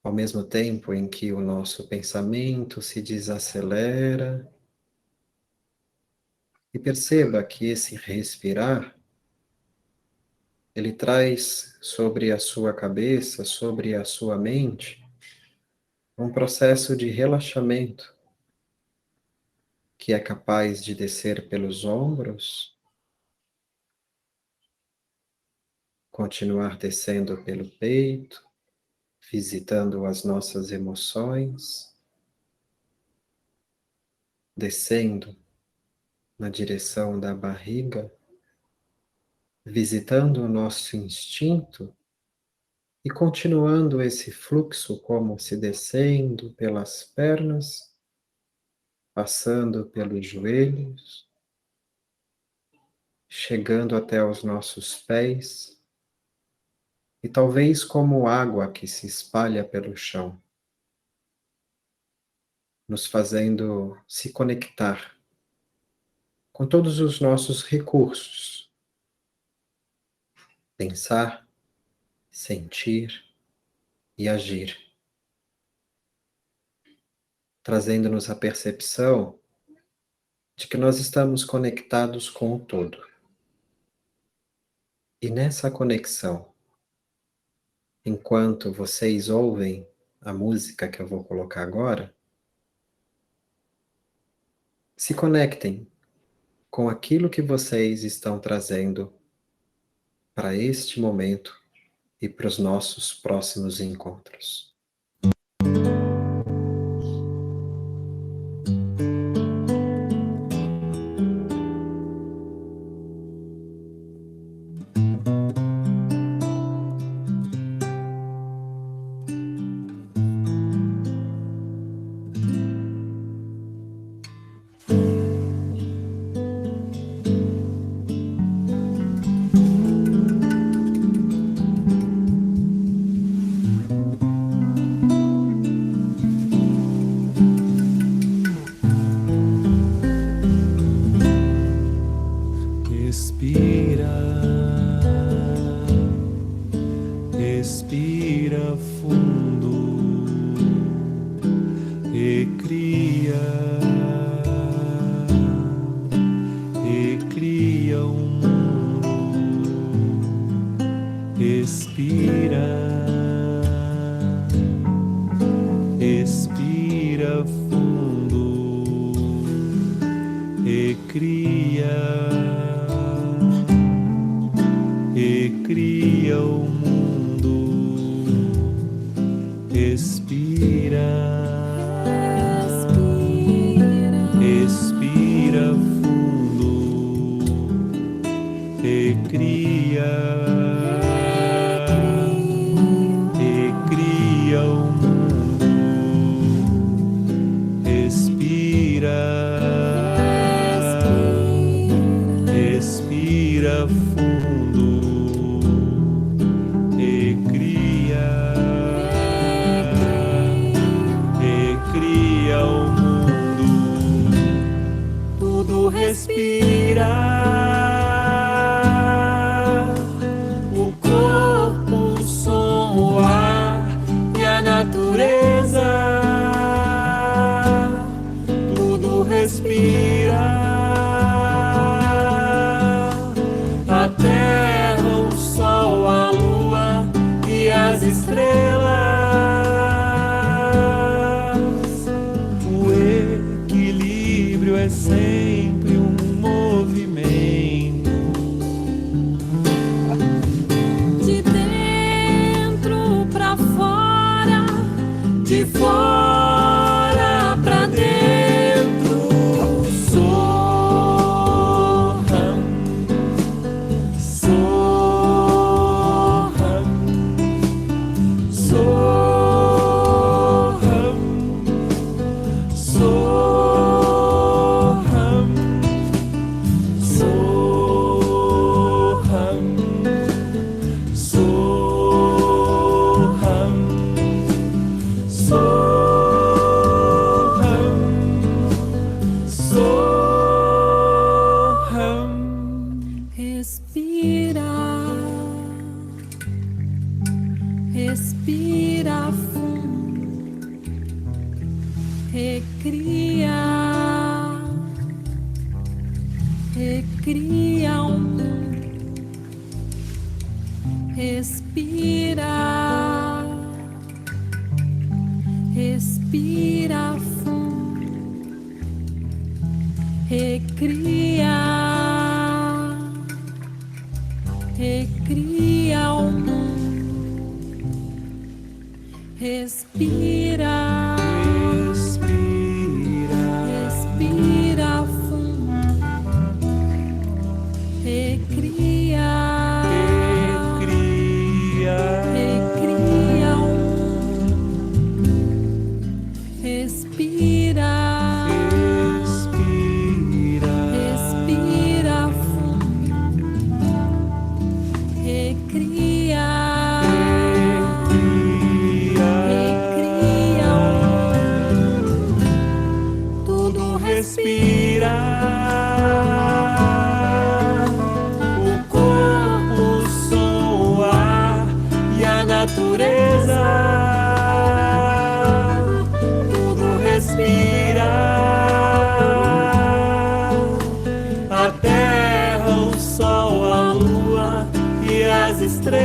Ao mesmo tempo em que o nosso pensamento se desacelera, e perceba que esse respirar, ele traz sobre a sua cabeça, sobre a sua mente, um processo de relaxamento que é capaz de descer pelos ombros, continuar descendo pelo peito, visitando as nossas emoções, descendo na direção da barriga, visitando o nosso instinto e continuando esse fluxo como se descendo pelas pernas, passando pelos joelhos, chegando até os nossos pés e talvez como água que se espalha pelo chão, nos fazendo se conectar com todos os nossos recursos. Pensar, sentir e agir. Trazendo-nos a percepção de que nós estamos conectados com o todo. E nessa conexão, enquanto vocês ouvem a música que eu vou colocar agora, se conectem com aquilo que vocês estão trazendo para este momento e para os nossos próximos encontros. Respira fundo e cria respira fundo, recria o mundo, respira fundo, recria o mundo, respira fundo, recria o mundo, tudo respira, o corpo, o som, o ar e a natureza, tudo respira. A terra, o sol, a lua e as estrelas. O equilíbrio é sempre um movimento. De dentro pra fora, De fora pra dentro, Soham, Soham, Soham, Soham, Soham, Soham, Soham. respira, respira fundo, recria o mundo, respira fundo, recria o mundo, respira fundo, recria o mundo, respira fundo, recria o mundo, Tudo respira, o corpo, o som, o ar e a natureza. Tudo respira, a terra, o sol, a lua e as estrelas.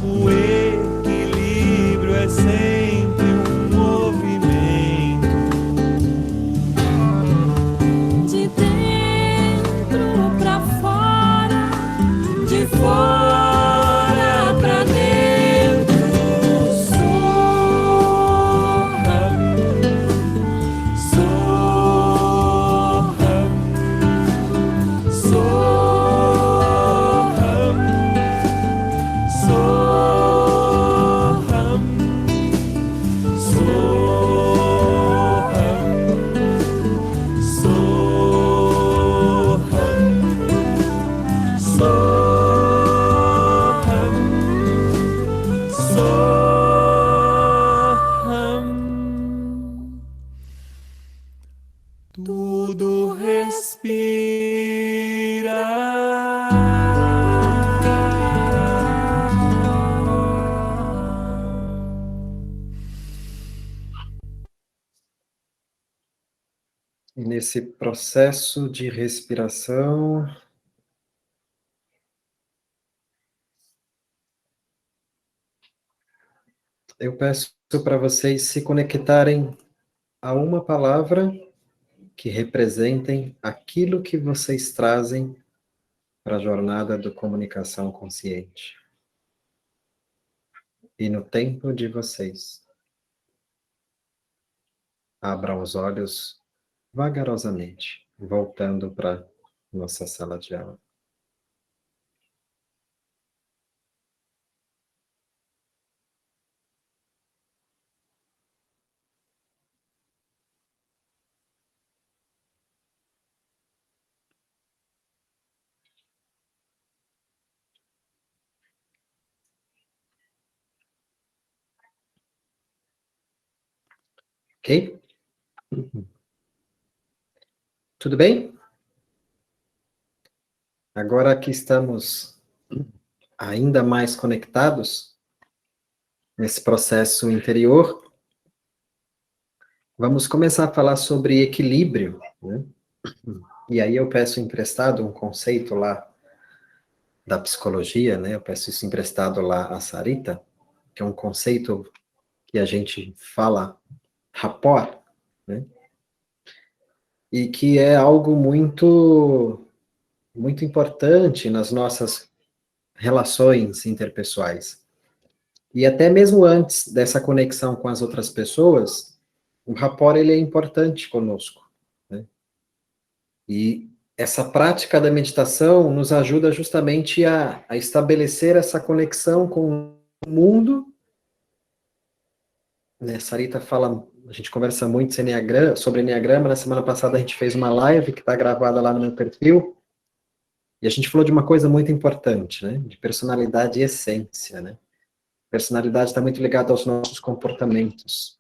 O equilíbrio é sempre um movimento. de dentro pra fora, De fora pra dentro, Soham, Soham, Soham, Soham, Soham. Tudo respira. E nesse processo de respiração, eu peço para vocês se conectarem a uma palavra que representem aquilo que vocês trazem para a jornada da comunicação consciente. E no tempo de vocês, abram os olhos vagarosamente, voltando para nossa sala de aula. Ok? Tudo bem? Agora que estamos ainda mais conectados nesse processo interior, vamos começar a falar sobre equilíbrio, né? E aí eu peço emprestado um conceito lá da psicologia, né? Eu peço isso emprestado lá a Sarita, que é um conceito que a gente fala rapport, né? E que é algo muito, muito importante nas nossas relações interpessoais. E até mesmo antes dessa conexão com as outras pessoas, o rapport, ele é importante conosco, né? E essa prática da meditação nos ajuda justamente a estabelecer essa conexão com o mundo, né? Sarita fala, a gente conversa muito sobre Enneagrama, na semana passada a gente fez uma live que está gravada lá no meu perfil, e a gente falou de uma coisa muito importante, né? De personalidade e essência, né? Personalidade está muito ligada aos nossos comportamentos.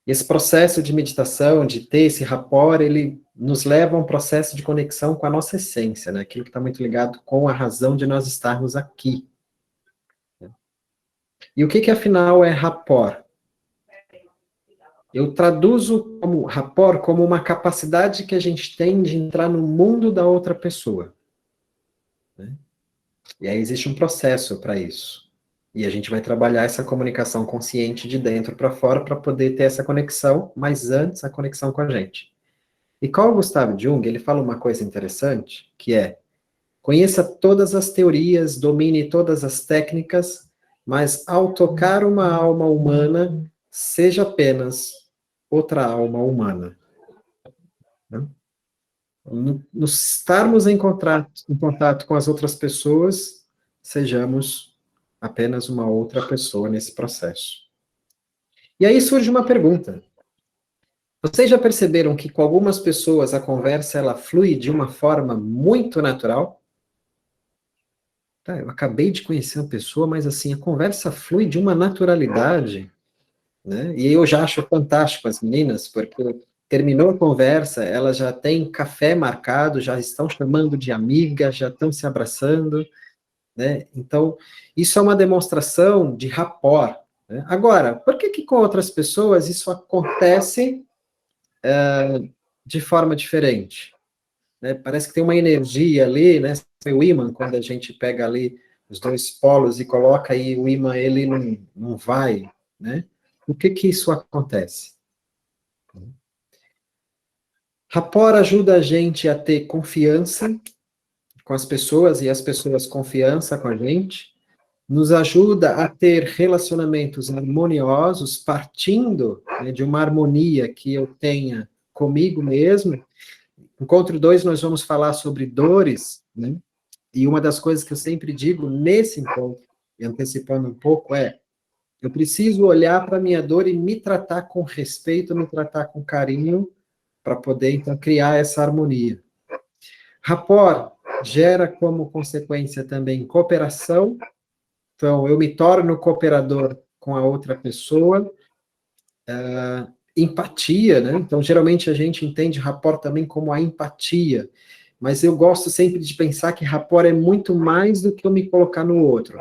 E esse processo de meditação, de ter esse rapport, ele nos leva a um processo de conexão com a nossa essência, né? Aquilo que está muito ligado com a razão de nós estarmos aqui. E o que afinal é rapport? Eu traduzo como rapport como uma capacidade que a gente tem de entrar no mundo da outra pessoa, né? E aí existe um processo para isso. E a gente vai trabalhar essa comunicação consciente de dentro para fora para poder ter essa conexão, mas antes a conexão com a gente. E Carl Gustav Jung, ele fala uma coisa interessante, que é: conheça todas as teorias, domine todas as técnicas, mas ao tocar uma alma humana, seja apenas outra alma humana. Né? Nos estarmos em contato com as outras pessoas, sejamos apenas uma outra pessoa nesse processo. E aí surge uma pergunta. Vocês já perceberam que com algumas pessoas a conversa ela flui de uma forma muito natural? Tá, eu acabei de conhecer uma pessoa, mas assim, a conversa flui de uma naturalidade, né? E eu já acho fantástico as meninas, porque terminou a conversa, elas já têm café marcado, já estão chamando de amiga, já estão se abraçando, né? Então, isso é uma demonstração de rapport, né? Agora, por que com outras pessoas isso acontece de forma diferente? Né? Parece que tem uma energia ali, né? O ímã, quando a gente pega ali os dois polos e coloca aí, o ímã, ele não vai, né? Por que isso acontece? Rapport ajuda a gente a ter confiança com as pessoas e as pessoas confiança com a gente, nos ajuda a ter relacionamentos harmoniosos, partindo, né, de uma harmonia que eu tenha comigo mesmo. Encontro 2, nós vamos falar sobre dores, né? E uma das coisas que eu sempre digo nesse encontro, e antecipando um pouco, é: eu preciso olhar para a minha dor e me tratar com respeito, me tratar com carinho, para poder, então, criar essa harmonia. Rapport gera como consequência também cooperação. Então, eu me torno cooperador com a outra pessoa. Empatia, né? Então, geralmente a gente entende rapport também como a empatia, mas eu gosto sempre de pensar que rapport é muito mais do que eu me colocar no outro.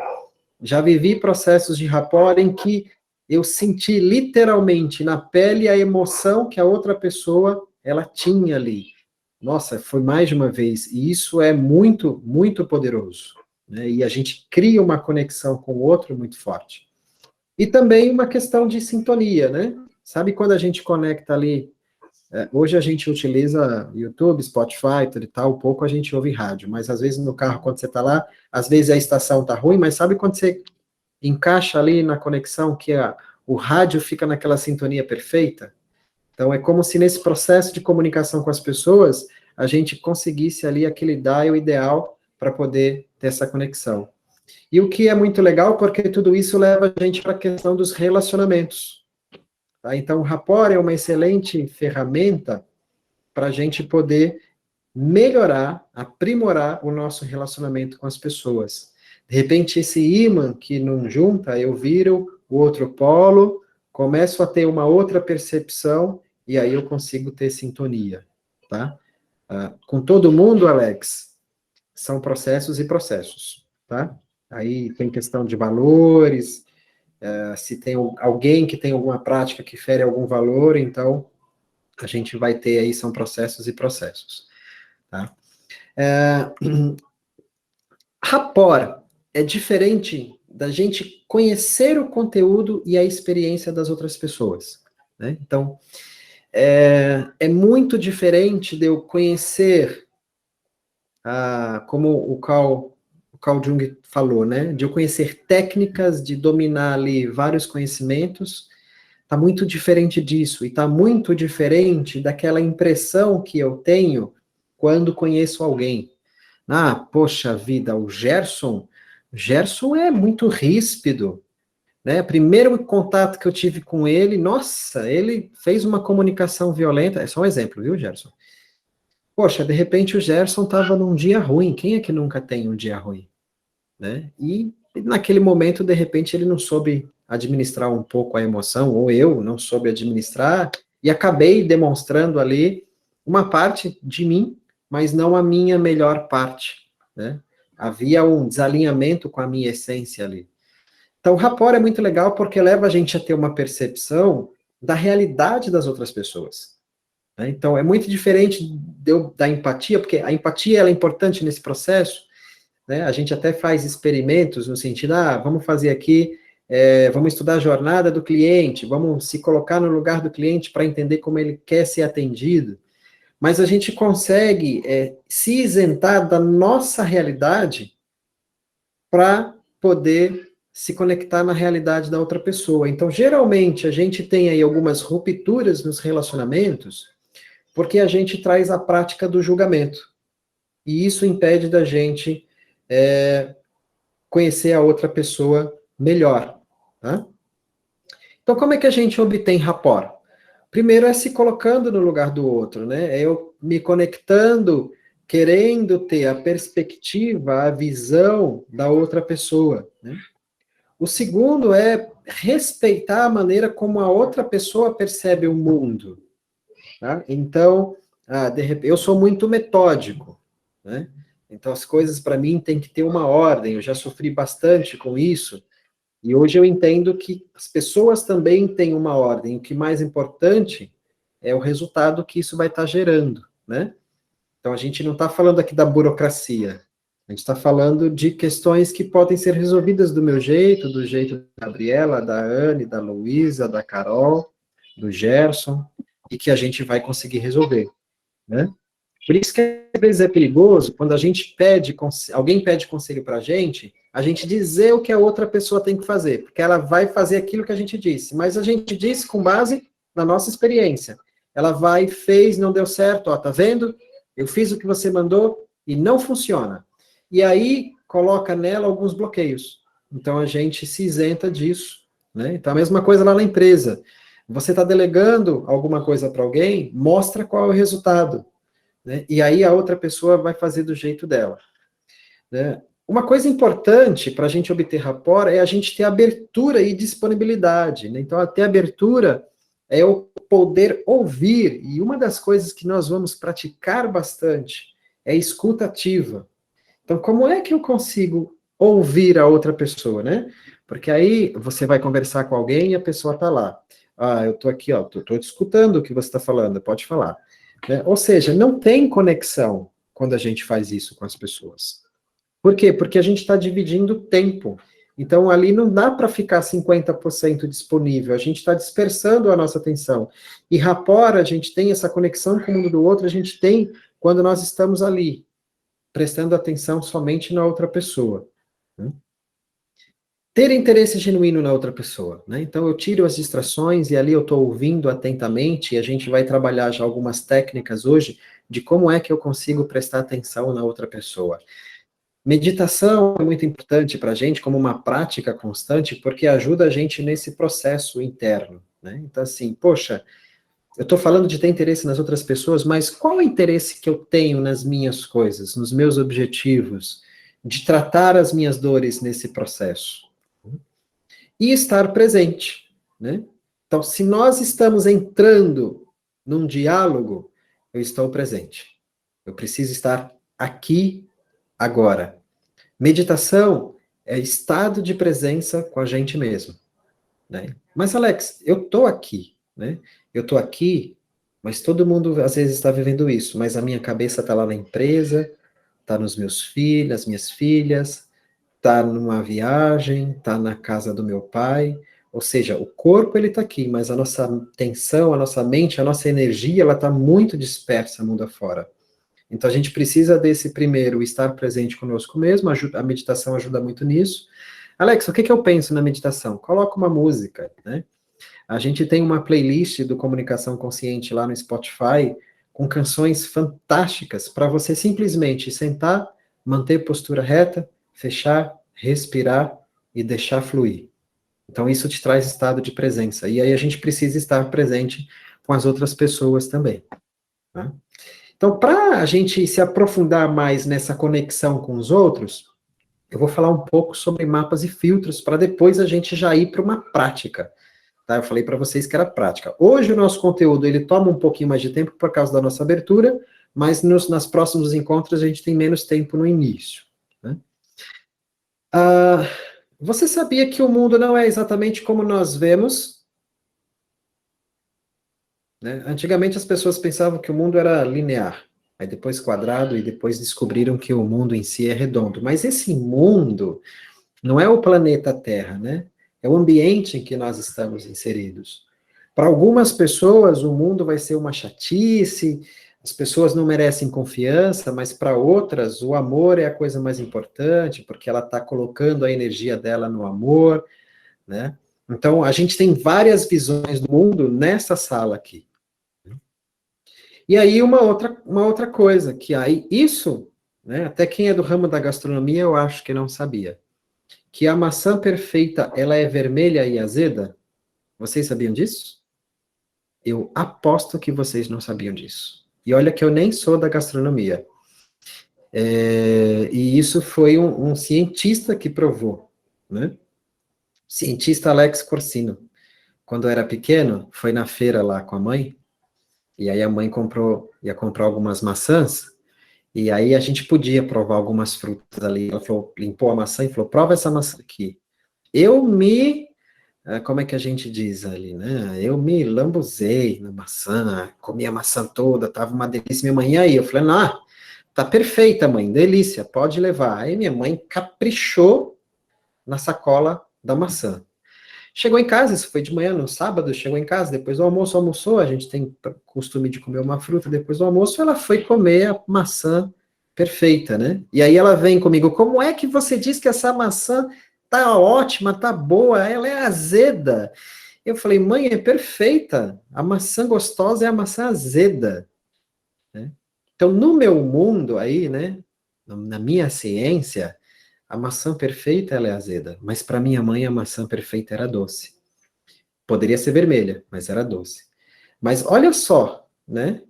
Já vivi processos de rapport em que eu senti literalmente na pele a emoção que a outra pessoa, ela tinha ali. Nossa, foi mais de uma vez, e isso é muito, muito poderoso, né? E a gente cria uma conexão com o outro muito forte. E também uma questão de sintonia, né? Sabe quando a gente conecta ali, hoje a gente utiliza YouTube, Spotify, tudo e tal, pouco a gente ouve rádio, mas às vezes no carro, quando você está lá, às vezes a estação tá ruim, mas sabe quando você encaixa ali na conexão que o rádio fica naquela sintonia perfeita? Então, é como se nesse processo de comunicação com as pessoas, a gente conseguisse ali aquele dial ideal para poder ter essa conexão. E o que é muito legal, porque tudo isso leva a gente para a questão dos relacionamentos. Tá? Então, o rapport é uma excelente ferramenta para a gente poder melhorar, aprimorar o nosso relacionamento com as pessoas. De repente, esse ímã que não junta, eu viro o outro polo, começo a ter uma outra percepção, e aí eu consigo ter sintonia, tá? Com todo mundo, Alex, são processos e processos, tá? Aí tem questão de valores, se tem alguém que tem alguma prática que fere algum valor, então a gente vai ter aí, são processos e processos, tá? Rapport é diferente da gente conhecer o conteúdo e a experiência das outras pessoas, né? Então, é muito diferente de eu conhecer, como o Carl Jung falou, né? De eu conhecer técnicas, de dominar ali vários conhecimentos, está muito diferente disso, e está muito diferente daquela impressão que eu tenho quando conheço alguém. Poxa vida, o Gerson é muito ríspido, né? Primeiro contato que eu tive com ele, nossa, ele fez uma comunicação violenta, é só um exemplo, viu, Gerson? Poxa, de repente o Gerson estava num dia ruim, quem é que nunca tem um dia ruim, né? E naquele momento, de repente, ele não soube administrar um pouco a emoção, ou eu não soube administrar, e acabei demonstrando ali uma parte de mim, mas não a minha melhor parte, né? Havia um desalinhamento com a minha essência ali. Então, o rapport é muito legal porque leva a gente a ter uma percepção da realidade das outras pessoas, né? Então, é muito diferente da empatia, porque a empatia ela é importante nesse processo, né? A gente até faz experimentos no sentido, vamos fazer aqui, vamos estudar a jornada do cliente, vamos se colocar no lugar do cliente para entender como ele quer ser atendido, mas a gente consegue se isentar da nossa realidade para poder se conectar na realidade da outra pessoa. Então, geralmente, a gente tem aí algumas rupturas nos relacionamentos, porque a gente traz a prática do julgamento. E isso impede da gente conhecer a outra pessoa melhor. Tá? Então, como é que a gente obtém rapport? Primeiro é se colocando no lugar do outro, né? É eu me conectando, querendo ter a perspectiva, a visão da outra pessoa, né? O segundo é respeitar a maneira como a outra pessoa percebe o mundo, tá? Então, de repente, eu sou muito metódico, né? Então, as coisas, para mim, têm que ter uma ordem. Eu já sofri bastante com isso. E hoje eu entendo que as pessoas também têm uma ordem. O que mais importante é o resultado que isso vai estar gerando, né? Então, a gente não está falando aqui da burocracia. A gente está falando de questões que podem ser resolvidas do meu jeito, do jeito da Gabriela, da Anne, da Luísa, da Carol, do Gerson, e que a gente vai conseguir resolver, né? Por isso que às vezes é perigoso quando a gente alguém pede conselho para a gente dizer o que a outra pessoa tem que fazer, porque ela vai fazer aquilo que a gente disse, mas a gente disse com base na nossa experiência. Ela vai, fez, não deu certo, tá vendo? Eu fiz o que você mandou e não funciona. E aí coloca nela alguns bloqueios. Então a gente se isenta disso, né? Então a mesma coisa lá na empresa. Você está delegando alguma coisa para alguém, mostra qual é o resultado, né? E aí a outra pessoa vai fazer do jeito dela, né? Uma coisa importante para a gente obter rapport é a gente ter abertura e disponibilidade, né? Então, ter abertura é eu poder ouvir, e uma das coisas que nós vamos praticar bastante é a escuta ativa. Então, como é que eu consigo ouvir a outra pessoa, né? Porque aí você vai conversar com alguém e a pessoa está lá. Eu estou aqui, estou te escutando o que você está falando, pode falar. Né? Ou seja, não tem conexão quando a gente faz isso com as pessoas. Por quê? Porque a gente está dividindo tempo. Então, ali não dá para ficar 50% disponível, a gente está dispersando a nossa atenção. E rapport, a gente tem essa conexão com o mundo do outro, a gente tem quando nós estamos ali, prestando atenção somente na outra pessoa. Né? Ter interesse genuíno na outra pessoa. Né? Então, eu tiro as distrações e ali eu estou ouvindo atentamente, e a gente vai trabalhar já algumas técnicas hoje de como é que eu consigo prestar atenção na outra pessoa. Meditação é muito importante para a gente como uma prática constante, porque ajuda a gente nesse processo interno, né? Então, assim, poxa, eu estou falando de ter interesse nas outras pessoas, mas qual é o interesse que eu tenho nas minhas coisas, nos meus objetivos, de tratar as minhas dores nesse processo? E estar presente, né? Então, se nós estamos entrando num diálogo, eu estou presente. Eu preciso estar aqui agora. Meditação é estado de presença com a gente mesmo. Né? Mas, Alex, eu estou aqui, né? Eu estou aqui, mas todo mundo às vezes está vivendo isso, mas a minha cabeça está lá na empresa, está nos meus filhos, nas minhas filhas, está numa viagem, está na casa do meu pai, ou seja, o corpo ele está aqui, mas a nossa atenção, a nossa mente, a nossa energia, ela está muito dispersa mundo afora. Então, a gente precisa desse primeiro, estar presente conosco mesmo, a meditação ajuda muito nisso. Alex, o que eu penso na meditação? Coloca uma música, né? A gente tem uma playlist do Comunicação Consciente lá no Spotify, com canções fantásticas, para você simplesmente sentar, manter postura reta, fechar, respirar e deixar fluir. Então, isso te traz estado de presença. E aí a gente precisa estar presente com as outras pessoas também, tá? Então, para a gente se aprofundar mais nessa conexão com os outros, eu vou falar um pouco sobre mapas e filtros, para depois a gente já ir para uma prática. Tá? Eu falei para vocês que era prática. Hoje o nosso conteúdo, ele toma um pouquinho mais de tempo por causa da nossa abertura, mas nas próximos encontros a gente tem menos tempo no início. Né? Você sabia que o mundo não é exatamente como nós vemos? Né? Antigamente as pessoas pensavam que o mundo era linear, aí depois quadrado, e depois descobriram que o mundo em si é redondo. Mas esse mundo não é o planeta Terra, né? É o ambiente em que nós estamos inseridos. Para algumas pessoas, o mundo vai ser uma chatice, as pessoas não merecem confiança, mas para outras, o amor é a coisa mais importante, porque ela está colocando a energia dela no amor, né? Então, a gente tem várias visões do mundo nessa sala aqui. E aí, uma outra coisa, que aí, isso, né, até quem é do ramo da gastronomia, eu acho que não sabia, que a maçã perfeita, ela é vermelha e azeda? Vocês sabiam disso? Eu aposto que vocês não sabiam disso. E olha que eu nem sou da gastronomia. E isso foi um cientista que provou, né? Cientista Alex Corsino. Quando eu era pequeno, foi na feira lá com a mãe, e aí a mãe ia comprar algumas maçãs, e aí a gente podia provar algumas frutas ali. Ela falou, limpou a maçã e falou, prova essa maçã aqui. Como é que a gente diz ali, né? Eu me lambuzei na maçã, comi a maçã toda, tava uma delícia. Minha mãe, e aí? Eu falei, não, tá perfeita, mãe, delícia, pode levar. Aí minha mãe caprichou na sacola da maçã. Chegou em casa, isso foi de manhã, no sábado, chegou em casa, depois do almoço, almoçou, a gente tem costume de comer uma fruta depois do almoço, ela foi comer a maçã perfeita, né? E aí ela vem comigo, como é que você diz que essa maçã tá ótima, tá boa, ela é azeda? Eu falei, mãe, é perfeita, a maçã gostosa é a maçã azeda. Né? Então, no meu mundo aí, né, na minha ciência, a maçã perfeita, ela é azeda, mas para minha mãe a maçã perfeita era doce. Poderia ser vermelha, mas era doce. Mas olha só, né?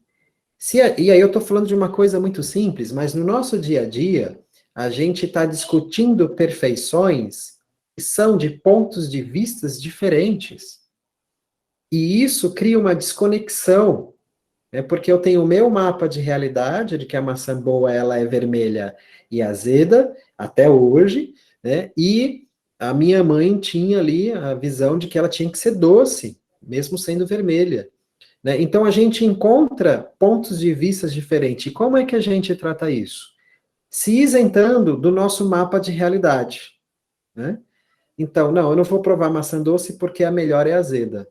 E aí eu estou falando de uma coisa muito simples, mas no nosso dia a dia, a gente está discutindo perfeições que são de pontos de vistas diferentes. E isso cria uma desconexão, né? Porque eu tenho o meu mapa de realidade, de que a maçã boa ela é vermelha e azeda, até hoje, né? E a minha mãe tinha ali a visão de que ela tinha que ser doce, mesmo sendo vermelha. Né? Então a gente encontra pontos de vista diferentes. E como é que a gente trata isso? Se isentando do nosso mapa de realidade. Né? Então, não, eu não vou provar maçã doce porque a melhor é azeda.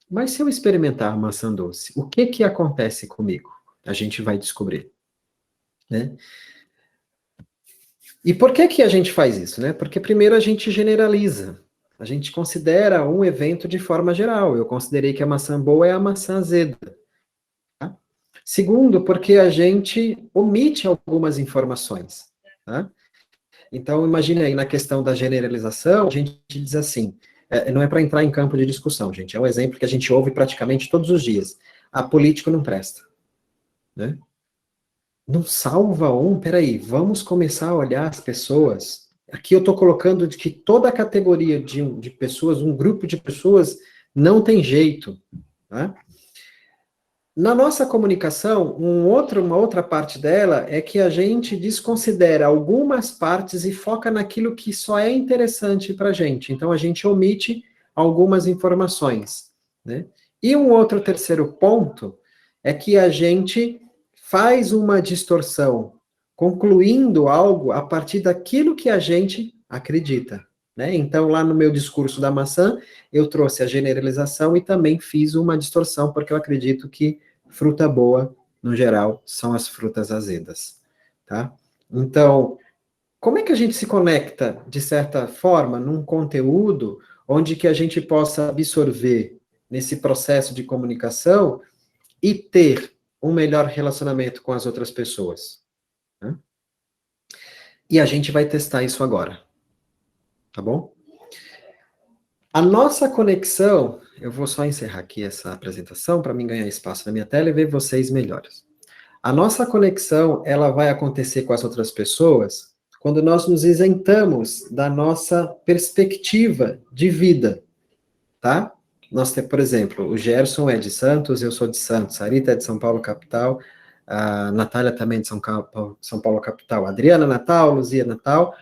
Mas se eu experimentar maçã doce, o que que acontece comigo? A gente vai descobrir, né? E por que que a gente faz isso, né? Porque primeiro a gente generaliza. A gente considera um evento de forma geral. Eu considerei que a maçã boa é a maçã azeda. Tá? Segundo, porque a gente omite algumas informações, tá? Então, imagine aí na questão da generalização, a gente diz assim, não é para entrar em campo de discussão, gente, é um exemplo que a gente ouve praticamente todos os dias. A político não presta, né? Não salva um, peraí, vamos começar a olhar as pessoas. Aqui eu estou colocando de que toda a categoria de pessoas, um grupo de pessoas, não tem jeito, tá? Na nossa comunicação, uma outra parte dela é que a gente desconsidera algumas partes e foca naquilo que só é interessante para a gente. Então, a gente omite algumas informações, né? E um outro terceiro ponto é que a gente faz uma distorção, concluindo algo a partir daquilo que a gente acredita, né? Então, lá no meu discurso da maçã, eu trouxe a generalização e também fiz uma distorção, porque eu acredito que fruta boa, no geral, são as frutas azedas, tá? Então, como é que a gente se conecta, de certa forma, num conteúdo onde que a gente possa absorver nesse processo de comunicação e ter um melhor relacionamento com as outras pessoas, né? E a gente vai testar isso agora, tá bom? A nossa conexão, eu vou só encerrar aqui essa apresentação para mim ganhar espaço na minha tela e ver vocês melhores. A nossa conexão, ela vai acontecer com as outras pessoas quando nós nos isentamos da nossa perspectiva de vida, tá? Nós temos, por exemplo, o Gerson é de Santos, eu sou de Santos, a Rita é de São Paulo, capital, a Natália também é de São Paulo, capital, a Adriana, Natal, Luzia, Natal.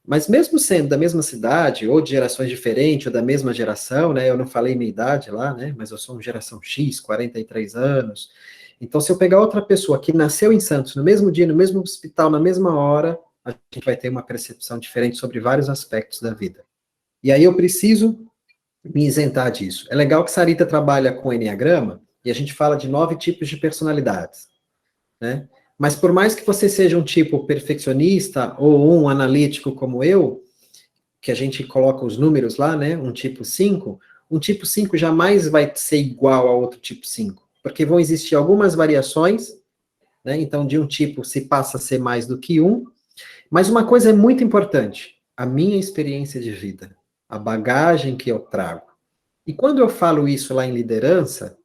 Mas mesmo sendo da mesma cidade, ou de gerações diferentes, ou da mesma geração, né, eu não falei minha idade lá, né, mas eu sou uma geração X, 43 anos, então se eu pegar outra pessoa que nasceu em Santos, no mesmo dia, no mesmo hospital, na mesma hora, a gente vai ter uma percepção diferente sobre vários aspectos da vida. E aí eu preciso me isentar disso. É legal que Sarita trabalha com Enneagrama, e a gente fala de 9 tipos de personalidades, né? Mas por mais que você seja um tipo perfeccionista ou um analítico como eu, que a gente coloca os números lá, né, um tipo 5 jamais vai ser igual a outro tipo 5, porque vão existir algumas variações, né, então de um tipo se passa a ser mais do que um, mas uma coisa é muito importante, a minha experiência de vida, a bagagem que eu trago. E quando eu falo isso lá em liderança,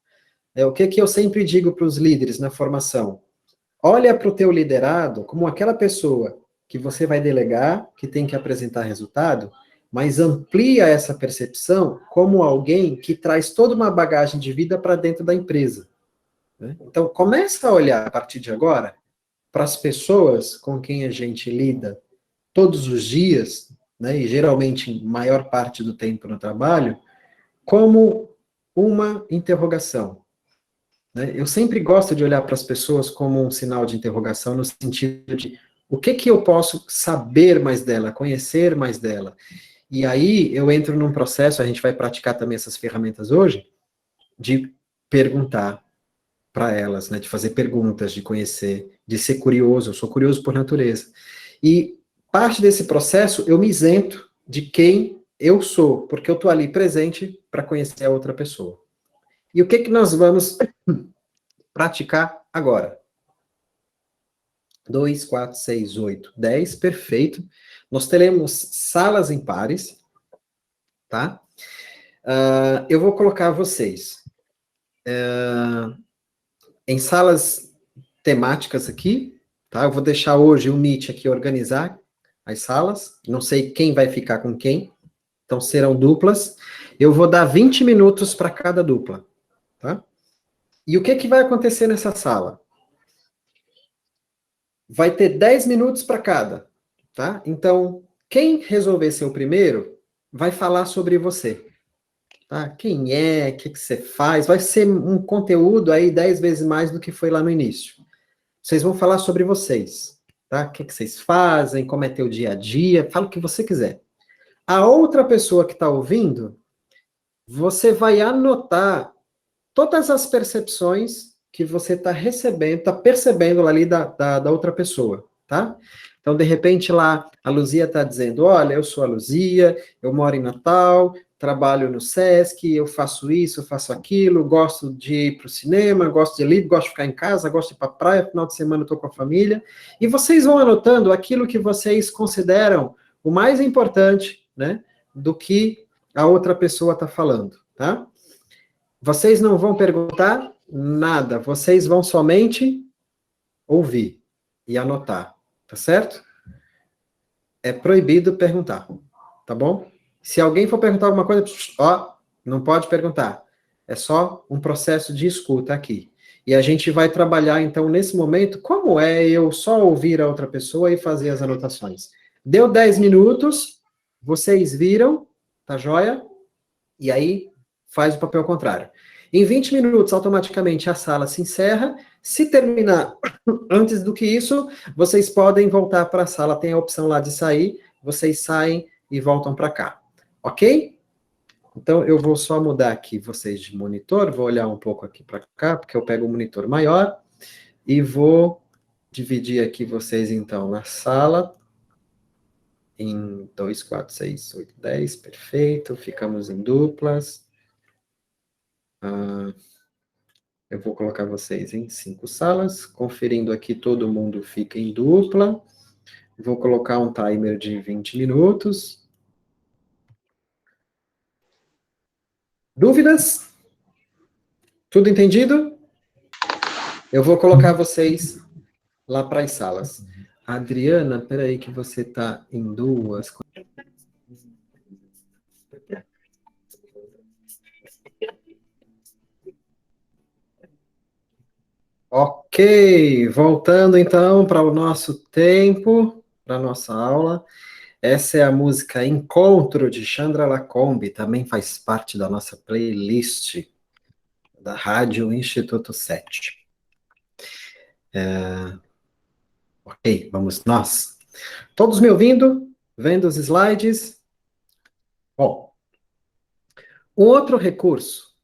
o que eu sempre digo para os líderes na formação? Olha para o teu liderado como aquela pessoa que você vai delegar, que tem que apresentar resultado, mas amplia essa percepção como alguém que traz toda uma bagagem de vida para dentro da empresa, né? Então, começa a olhar a partir de agora para as pessoas com quem a gente lida todos os dias, né, e geralmente em maior parte do tempo no trabalho, como uma interrogação. Eu sempre gosto de olhar para as pessoas como um sinal de interrogação, no sentido de o que eu posso saber mais dela, conhecer mais dela. E aí eu entro num processo, a gente vai praticar também essas ferramentas hoje, de perguntar para elas, né, de fazer perguntas, de conhecer, de ser curioso, eu sou curioso por natureza. E parte desse processo eu me isento de quem eu sou, porque eu estou ali presente para conhecer a outra pessoa. E o que nós vamos praticar agora? 2, 4, 6, 8, 10, perfeito. Nós teremos salas em pares, tá? Eu vou colocar vocês em salas temáticas aqui, tá? Eu vou deixar hoje o Meet aqui organizar as salas, não sei quem vai ficar com quem, então serão duplas. Eu vou dar 20 minutos para cada dupla, tá? E o que vai acontecer nessa sala? Vai ter 10 minutos para cada, tá? Então, quem resolver ser o primeiro, vai falar sobre você, tá? Quem é, o que você faz, vai ser um conteúdo aí 10 vezes mais do que foi lá no início. Vocês vão falar sobre vocês, tá? O que vocês fazem, como é teu dia a dia, fala o que você quiser. A outra pessoa que está ouvindo, você vai anotar todas as percepções que você está recebendo, está percebendo ali da outra pessoa, tá? Então, de repente, lá, a Luzia está dizendo, olha, eu sou a Luzia, eu moro em Natal, trabalho no Sesc, eu faço isso, eu faço aquilo, gosto de ir para o cinema, gosto de ler, gosto de ficar em casa, gosto de ir para a praia, final de semana eu estou com a família. E vocês vão anotando aquilo que vocês consideram o mais importante, né, do que a outra pessoa está falando, tá? Vocês não vão perguntar nada, vocês vão somente ouvir e anotar, tá certo? É proibido perguntar, tá bom? Se alguém for perguntar alguma coisa, ó, não pode perguntar. É só um processo de escuta aqui. E a gente vai trabalhar, então, nesse momento, como é eu só ouvir a outra pessoa e fazer as anotações. Deu 10 minutos, vocês viram, tá joia? E aí, faz o papel contrário. Em 20 minutos, automaticamente, a sala se encerra. Se terminar antes do que isso, vocês podem voltar para a sala. Tem a opção lá de sair. Vocês saem e voltam para cá. Ok? Então, eu vou só mudar aqui vocês de monitor. Vou olhar um pouco aqui para cá, porque eu pego um monitor maior. E vou dividir aqui vocês, então, na sala. Em 2, 4, 6, 8, 10. Perfeito. Ficamos em duplas. Eu vou colocar vocês em 5 salas, conferindo aqui, todo mundo fica em dupla. Vou colocar um timer de 20 minutos. Dúvidas? Tudo entendido? Eu vou colocar vocês lá para as salas. Adriana, peraí que você está em duas. Ok, voltando então para o nosso tempo, para a nossa aula. Essa é a música Encontro, de Chandra Lacombe, também faz parte da nossa playlist da Rádio Instituto 7. Ok, vamos nós. Todos me ouvindo? Vendo os slides? Bom, um outro recurso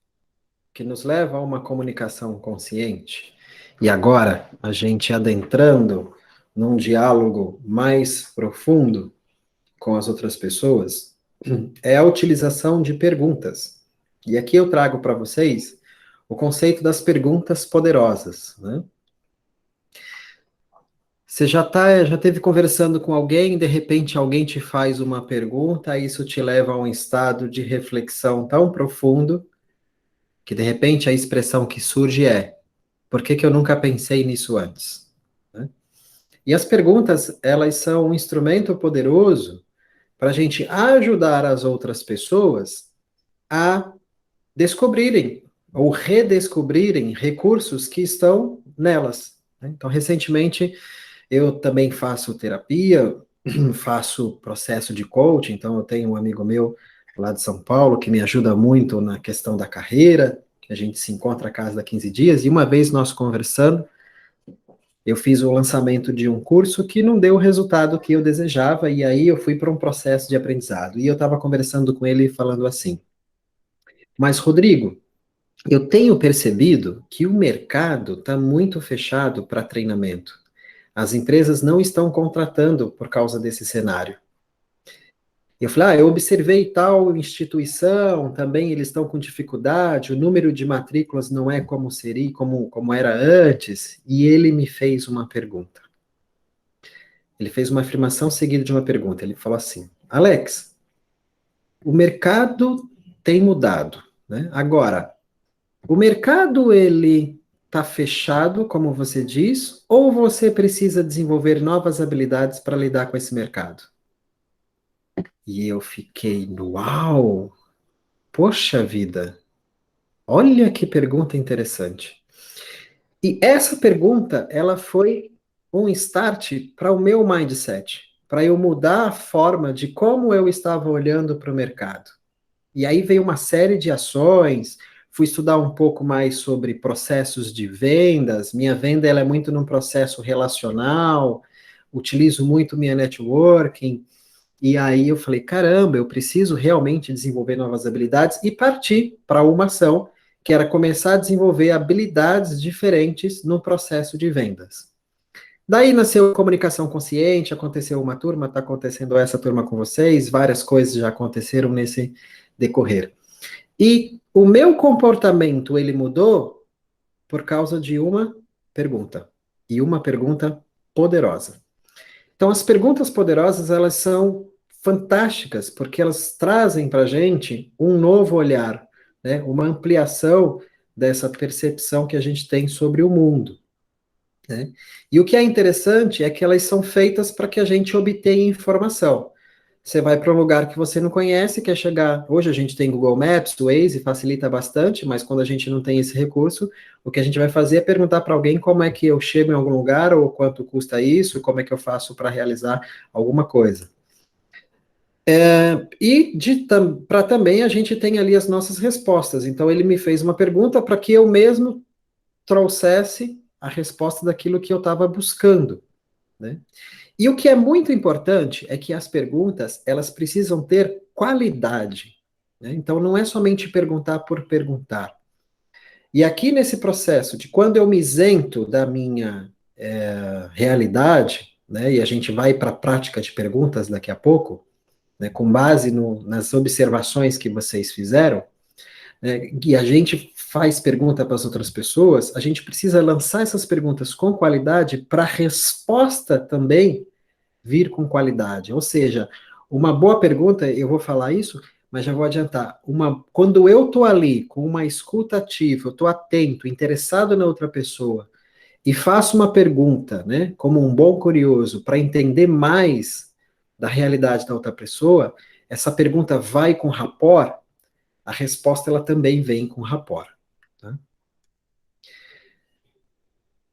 que nos leva a uma comunicação consciente, e agora a gente adentrando num diálogo mais profundo com as outras pessoas, é a utilização de perguntas. E aqui eu trago para vocês o conceito das perguntas poderosas, né? Você já teve conversando com alguém, de repente alguém te faz uma pergunta, e isso te leva a um estado de reflexão tão profundo, que de repente a expressão que surge é: por que eu nunca pensei nisso antes? Né? E as perguntas, elas são um instrumento poderoso para a gente ajudar as outras pessoas a descobrirem ou redescobrirem recursos que estão nelas. Né? Então, recentemente, eu também faço terapia, faço processo de coaching, então eu tenho um amigo meu lá de São Paulo que me ajuda muito na questão da carreira, a gente se encontra a cada 15 dias, e uma vez nós conversando, eu fiz o lançamento de um curso que não deu o resultado que eu desejava, e aí eu fui para um processo de aprendizado. E eu estava conversando com ele falando assim: mas, Rodrigo, eu tenho percebido que o mercado está muito fechado para treinamento. As empresas não estão contratando por causa desse cenário. Eu falei, eu observei tal instituição, também eles estão com dificuldade, o número de matrículas não é como seria, como era antes, e ele me fez uma pergunta. Ele fez uma afirmação seguida de uma pergunta, ele falou assim: Alex, o mercado tem mudado, né? Agora, o mercado, ele está fechado, como você diz, ou você precisa desenvolver novas habilidades para lidar com esse mercado? E eu fiquei, uau, poxa vida, olha que pergunta interessante. E essa pergunta, ela foi um start para o meu mindset, para eu mudar a forma de como eu estava olhando para o mercado. E aí veio uma série de ações, fui estudar um pouco mais sobre processos de vendas, minha venda ela é muito num processo relacional, utilizo muito minha networking, E aí eu falei, caramba, eu preciso realmente desenvolver novas habilidades e parti para uma ação que era começar a desenvolver habilidades diferentes no processo de vendas. Daí nasceu comunicação consciente, aconteceu uma turma, está acontecendo essa turma com vocês, várias coisas já aconteceram nesse decorrer. E o meu comportamento, ele mudou por causa de uma pergunta. E uma pergunta poderosa. Então, as perguntas poderosas, elas são fantásticas, porque elas trazem para a gente um novo olhar, né? Uma ampliação dessa percepção que a gente tem sobre o mundo. Né? E o que é interessante é que elas são feitas para que a gente obtenha informação. Você vai para um lugar que você não conhece, quer chegar. Hoje a gente tem Google Maps, Waze, facilita bastante, mas quando a gente não tem esse recurso, o que a gente vai fazer é perguntar para alguém como é que eu chego em algum lugar, ou quanto custa isso, como é que eu faço para realizar alguma coisa. E para também a gente tem ali as nossas respostas. Então ele me fez uma pergunta para que eu mesmo trouxesse a resposta daquilo que eu estava buscando, né? E o que é muito importante é que as perguntas, elas precisam ter qualidade, né? Então, não é somente perguntar por perguntar. E aqui nesse processo de quando eu me isento da minha realidade, né, e a gente vai para a prática de perguntas daqui a pouco, né, com base nas observações que vocês fizeram, e a gente faz pergunta para as outras pessoas, a gente precisa lançar essas perguntas com qualidade para a resposta também vir com qualidade. Ou seja, uma boa pergunta, eu vou falar isso, mas já vou adiantar. Quando eu estou ali com uma escuta ativa, eu estou atento, interessado na outra pessoa, e faço uma pergunta, né, como um bom curioso, para entender mais da realidade da outra pessoa, essa pergunta vai com rapport, a resposta ela também vem com rapport. Tá?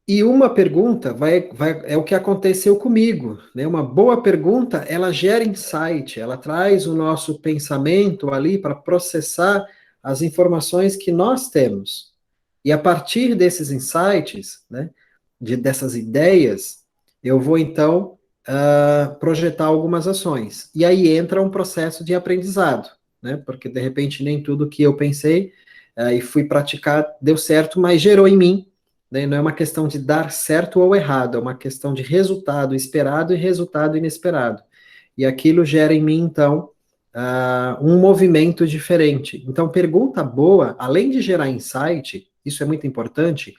E uma pergunta é o que aconteceu comigo, né? Uma boa pergunta, ela gera insight, ela traz o nosso pensamento ali para processar as informações que nós temos. E a partir desses insights, né, dessas ideias, eu vou então projetar algumas ações. E aí entra um processo de aprendizado, né? Porque de repente nem tudo que eu pensei e fui praticar deu certo, mas gerou em mim. Não é uma questão de dar certo ou errado, é uma questão de resultado esperado e resultado inesperado. E aquilo gera em mim, então, um movimento diferente. Então, pergunta boa, além de gerar insight, isso é muito importante,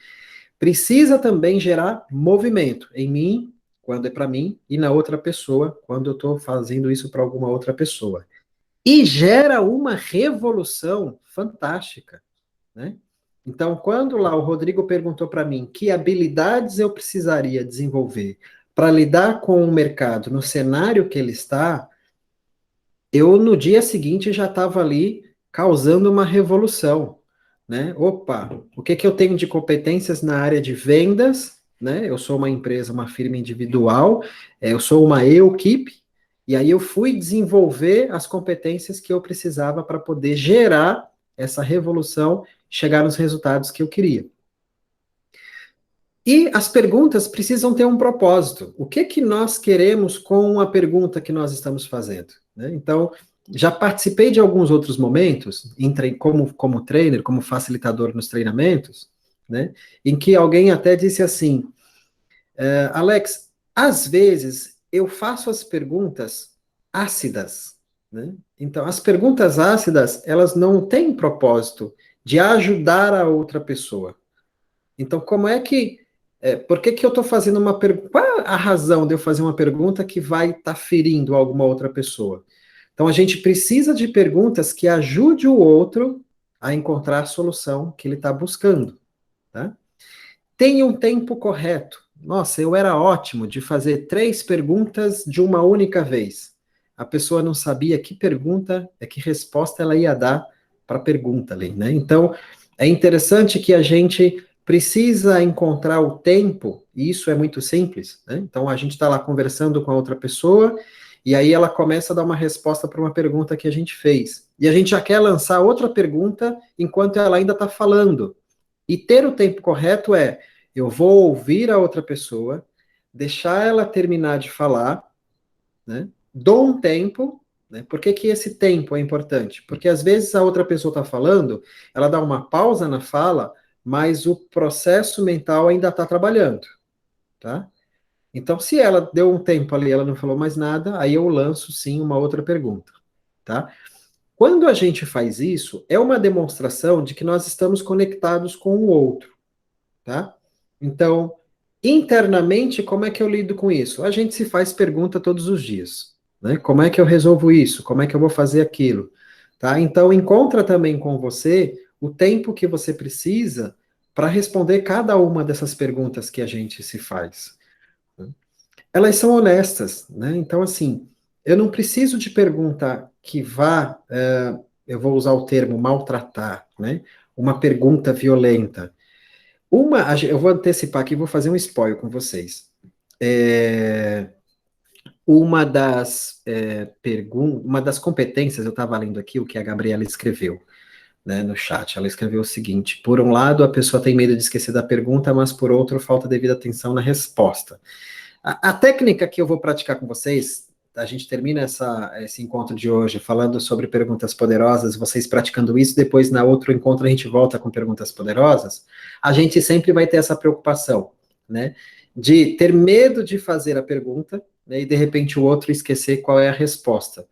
precisa também gerar movimento em mim, quando é para mim, e na outra pessoa, quando eu estou fazendo isso para alguma outra pessoa. E gera uma revolução fantástica, né? Então, quando lá o Rodrigo perguntou para mim que habilidades eu precisaria desenvolver para lidar com o mercado no cenário que ele está, eu no dia seguinte já estava ali causando uma revolução, né? Opa, o que eu tenho de competências na área de vendas, né? Eu sou uma empresa, uma firma individual, eu sou uma equipe, e aí eu fui desenvolver as competências que eu precisava para poder gerar essa revolução, chegar nos resultados que eu queria. E as perguntas precisam ter um propósito. O que nós queremos com a pergunta que nós estamos fazendo? Né? Então, já participei de alguns outros momentos, como trainer, como facilitador nos treinamentos, né, em que alguém até disse assim, Alex, às vezes eu faço as perguntas ácidas, né? Então, as perguntas ácidas, elas não têm propósito de ajudar a outra pessoa. Então, por que eu estou fazendo uma pergunta? Qual é a razão de eu fazer uma pergunta que vai estar ferindo alguma outra pessoa? Então, a gente precisa de perguntas que ajude o outro a encontrar a solução que ele está buscando. Tá? Tenha um tempo correto. Nossa, eu era ótimo de fazer 3 perguntas de uma única vez. A pessoa não sabia que resposta ela ia dar para a pergunta ali, né? Então, é interessante que a gente precisa encontrar o tempo, e isso é muito simples, né? Então, a gente está lá conversando com a outra pessoa, e aí ela começa a dar uma resposta para uma pergunta que a gente fez. E a gente já quer lançar outra pergunta enquanto ela ainda está falando. E ter o tempo correto eu vou ouvir a outra pessoa, deixar ela terminar de falar, né? dou um tempo, né? Por que que esse tempo é importante? Porque às vezes a outra pessoa está falando, ela dá uma pausa na fala, mas o processo mental ainda está trabalhando, tá? Então, se ela deu um tempo ali, ela não falou mais nada, aí eu lanço sim uma outra pergunta, tá? Quando a gente faz isso, é uma demonstração de que nós estamos conectados com o outro, tá? Então, internamente, como é que eu lido com isso? A gente se faz pergunta todos os dias, né? Como é que eu resolvo isso? Como é que eu vou fazer aquilo? Tá? Então, encontra também com você o tempo que você precisa para responder cada uma dessas perguntas que a gente se faz. Elas são honestas, né? Então, assim, eu não preciso de pergunta que vá, eu vou usar o termo maltratar, né? Uma pergunta violenta. Eu vou antecipar aqui, vou fazer um spoiler com vocês. Uma uma das competências, eu estava lendo aqui o que a Gabriela escreveu, né, no chat. Ela escreveu o seguinte: por um lado, a pessoa tem medo de esquecer da pergunta, mas por outro, falta devida atenção na resposta. A técnica que eu vou praticar com vocês, a gente termina esse encontro de hoje falando sobre perguntas poderosas, vocês praticando isso, depois na outro encontro a gente volta com perguntas poderosas, a gente sempre vai ter essa preocupação, né, de ter medo de fazer a pergunta, né, e de repente o outro esquecer qual é a resposta.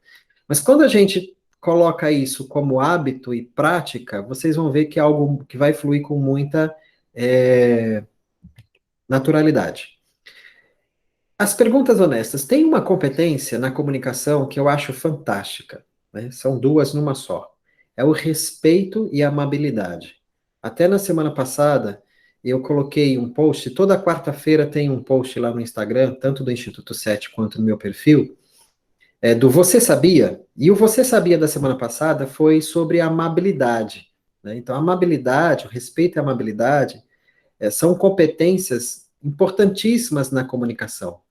Mas quando a gente coloca isso como hábito e prática, vocês vão ver que é algo que vai fluir com muita naturalidade. As perguntas honestas. Tem uma competência na comunicação que eu acho fantástica, né? São duas numa só. É o respeito e a amabilidade. Até na semana passada, eu coloquei um post, toda quarta-feira tem um post lá no Instagram, tanto do Instituto 7 quanto no meu perfil, do Você Sabia? E o Você Sabia da semana passada foi sobre a amabilidade, né? Então, a amabilidade, o respeito e a amabilidade são competências importantíssimas na comunicação.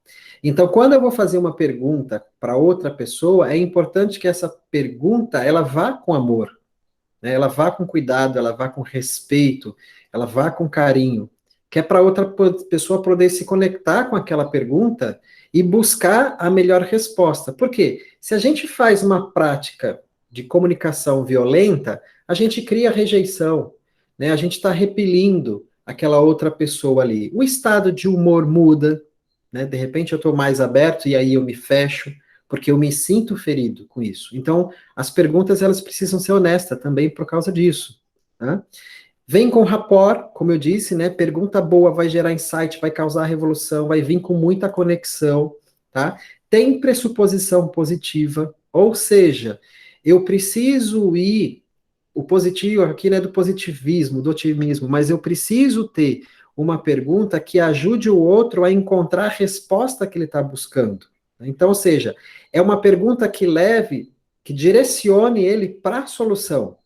Então, quando eu vou fazer uma pergunta para outra pessoa, é importante que essa pergunta ela vá com amor, né? Ela vá com cuidado, ela vá com respeito, ela vá com carinho, que é para outra pessoa poder se conectar com aquela pergunta e buscar a melhor resposta. Por quê? Se a gente faz uma prática de comunicação violenta, a gente cria rejeição, né? A gente está repelindo aquela outra pessoa ali. O estado de humor muda, né? De repente eu estou mais aberto e aí eu me fecho, porque eu me sinto ferido com isso. Então, as perguntas elas precisam ser honestas também por causa disso, tá? Vem com rapport, como eu disse, né? Pergunta boa vai gerar insight, vai causar revolução, vai vir com muita conexão, tá? Tem pressuposição positiva, ou seja, eu preciso ir, o positivo aqui não é do positivismo, do otimismo, mas eu preciso ter uma pergunta que ajude o outro a encontrar a resposta que ele está buscando. Então, ou seja, é uma pergunta que leve, que direcione ele para a solução,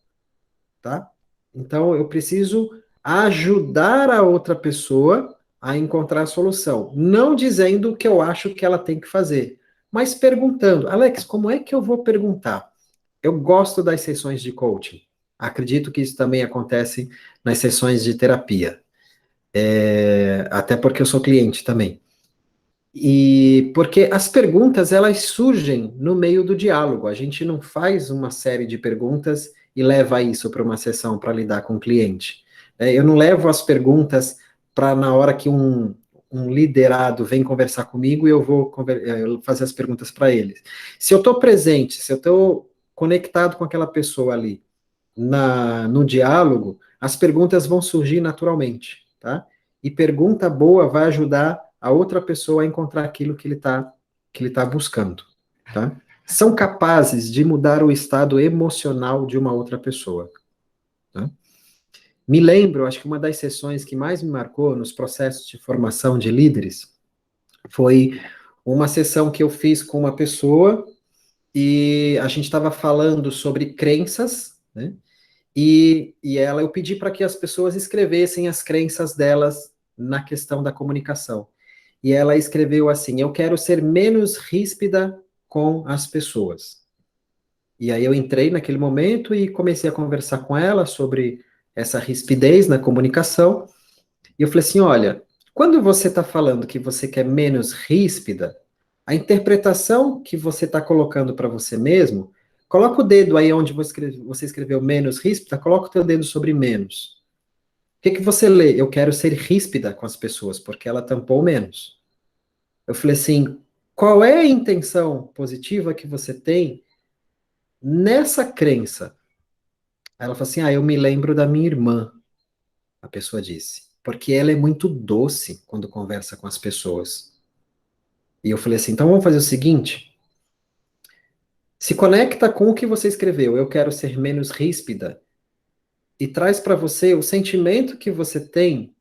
tá? Então, eu preciso ajudar a outra pessoa a encontrar a solução, não dizendo o que eu acho que ela tem que fazer, mas perguntando. Alex, como é que eu vou perguntar? Eu gosto das sessões de coaching. Acredito que isso também acontece nas sessões de terapia. Até porque eu sou cliente também. E porque as perguntas, elas surgem no meio do diálogo. A gente não faz uma série de perguntas e leva isso para uma sessão para lidar com o cliente. Eu não levo as perguntas para na hora que um liderado vem conversar comigo e eu vou fazer as perguntas para eles. Se eu estou presente, se eu estou conectado com aquela pessoa ali no diálogo, as perguntas vão surgir naturalmente, tá? E pergunta boa vai ajudar a outra pessoa a encontrar aquilo que ele tá buscando, tá? São capazes de mudar o estado emocional de uma outra pessoa, tá? Me lembro, acho que uma das sessões que mais me marcou nos processos de formação de líderes foi uma sessão que eu fiz com uma pessoa e a gente estava falando sobre crenças, né? E eu pedi para que as pessoas escrevessem as crenças delas na questão da comunicação. E ela escreveu assim: eu quero ser menos ríspida com as pessoas. E aí eu entrei naquele momento e comecei a conversar com ela sobre essa rispidez na comunicação. E eu falei assim: olha, quando você está falando que você quer menos ríspida, A interpretação que você está colocando para você mesmo, coloca o dedo aí onde você escreveu menos ríspida, coloca o teu dedo sobre menos. O que você lê? Eu quero ser ríspida com as pessoas, porque ela tampou menos. Eu falei assim, qual é a intenção positiva que você tem nessa crença? Aí ela falou assim, eu me lembro da minha irmã, a pessoa disse, porque ela é muito doce quando conversa com as pessoas. E eu falei assim, então vamos fazer o seguinte, se conecta com o que você escreveu, eu quero ser menos ríspida, e traz para você o sentimento que você tem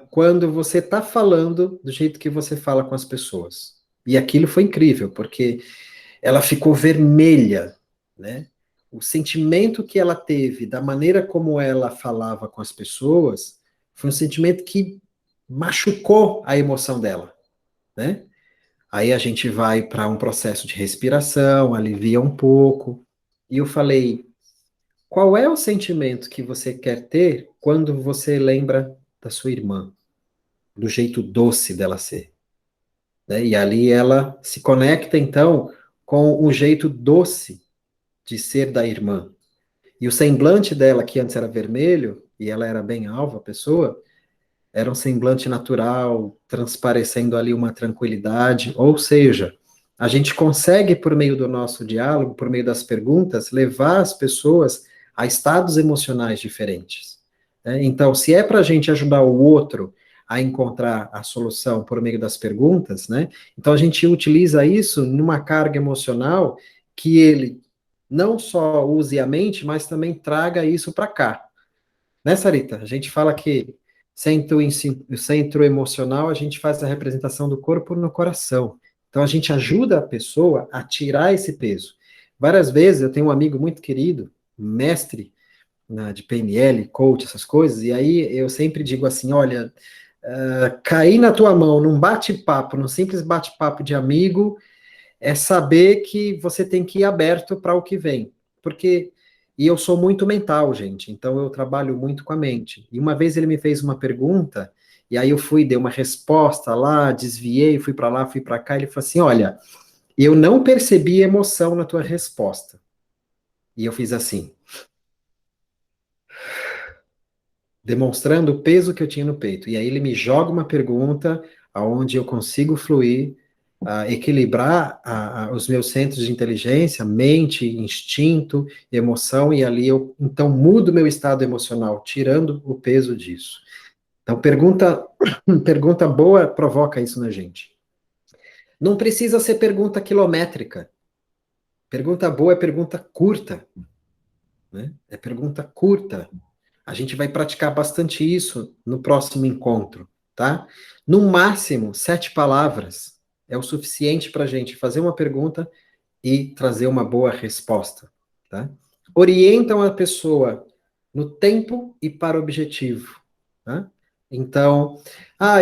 quando você está falando do jeito que você fala com as pessoas. E aquilo foi incrível, porque ela ficou vermelha, né? O sentimento que ela teve, da maneira como ela falava com as pessoas, foi um sentimento que machucou a emoção dela, né? Aí a gente vai para um processo de respiração, alivia um pouco. E eu falei, qual é o sentimento que você quer ter quando você lembra da sua irmã? Do jeito doce dela ser, né? E ali ela se conecta, então, com o jeito doce de ser da irmã. E o semblante dela, que antes era vermelho, e ela era bem alva, a pessoa, era um semblante natural, transparecendo ali uma tranquilidade, ou seja, a gente consegue, por meio do nosso diálogo, por meio das perguntas, levar as pessoas a estados emocionais diferentes, né? Então, se é para a gente ajudar o outro a encontrar a solução por meio das perguntas, né? Então a gente utiliza isso numa carga emocional que ele não só use a mente, mas também traga isso para cá. Né, Sarita? A gente fala que centro emocional, a gente faz a representação do corpo no coração. Então, a gente ajuda a pessoa a tirar esse peso. Várias vezes, eu tenho um amigo muito querido, mestre de PNL, coach, essas coisas, e aí eu sempre digo assim, olha, cair na tua mão num bate-papo, num simples bate-papo de amigo, é saber que você tem que ir aberto para o que vem. Porque, e eu sou muito mental, gente, então eu trabalho muito com a mente. E uma vez ele me fez uma pergunta, e aí eu dei uma resposta lá, desviei, fui para lá, fui para cá, ele falou assim, olha, eu não percebi emoção na tua resposta. E eu fiz assim, demonstrando o peso que eu tinha no peito. E aí ele me joga uma pergunta aonde eu consigo fluir, equilibrar os meus centros de inteligência, mente, instinto, emoção, e ali eu, então, mudo meu estado emocional, tirando o peso disso. Então, pergunta boa provoca isso na gente. Não precisa ser pergunta quilométrica. Pergunta boa é pergunta curta, né? É pergunta curta. A gente vai praticar bastante isso no próximo encontro, tá? No máximo, 7 palavras é o suficiente para a gente fazer uma pergunta e trazer uma boa resposta, tá? Orientam a pessoa no tempo e para o objetivo, tá? Então,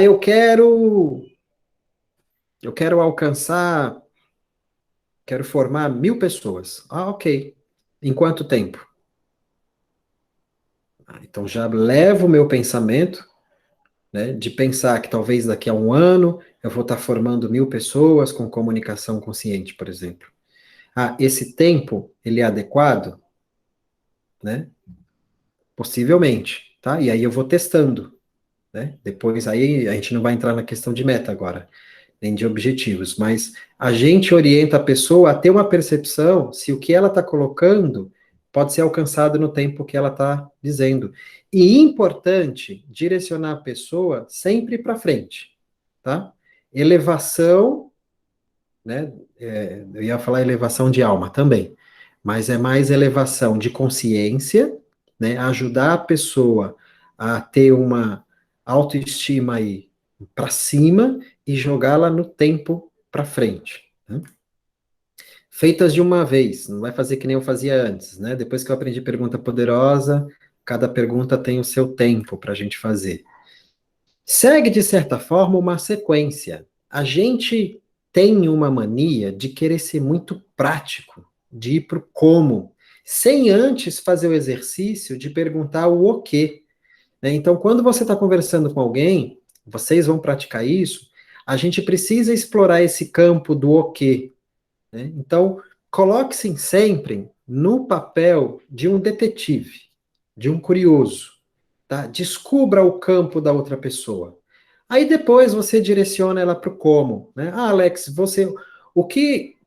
eu quero alcançar, quero formar 1000 pessoas. Ok. Em quanto tempo? Então já levo o meu pensamento, né, de pensar que talvez daqui a um ano eu vou estar formando 1000 pessoas com comunicação consciente, por exemplo. Esse tempo, ele é adequado? Né? Possivelmente, tá? E aí eu vou testando, né? Depois aí a gente não vai entrar na questão de meta agora, nem de objetivos, mas a gente orienta a pessoa a ter uma percepção se o que ela está colocando pode ser alcançado no tempo que ela está dizendo. E importante, direcionar a pessoa sempre para frente, tá? Elevação, né? Eu ia falar elevação de alma também, mas é mais elevação de consciência, né? Ajudar a pessoa a ter uma autoestima aí para cima e jogá-la no tempo para frente, né? Feitas de uma vez, não vai fazer que nem eu fazia antes, né? Depois que eu aprendi pergunta poderosa, cada pergunta tem o seu tempo para a gente fazer. Segue, de certa forma, uma sequência. A gente tem uma mania de querer ser muito prático, de ir para o como, sem antes fazer o exercício de perguntar o quê, né? Então, quando você está conversando com alguém, vocês vão praticar isso, a gente precisa explorar esse campo do o quê, né? Então, coloque-se sempre no papel de um detetive, de um curioso, tá? Descubra o campo da outra pessoa. Aí depois você direciona ela para o como, né? Ah, Alex,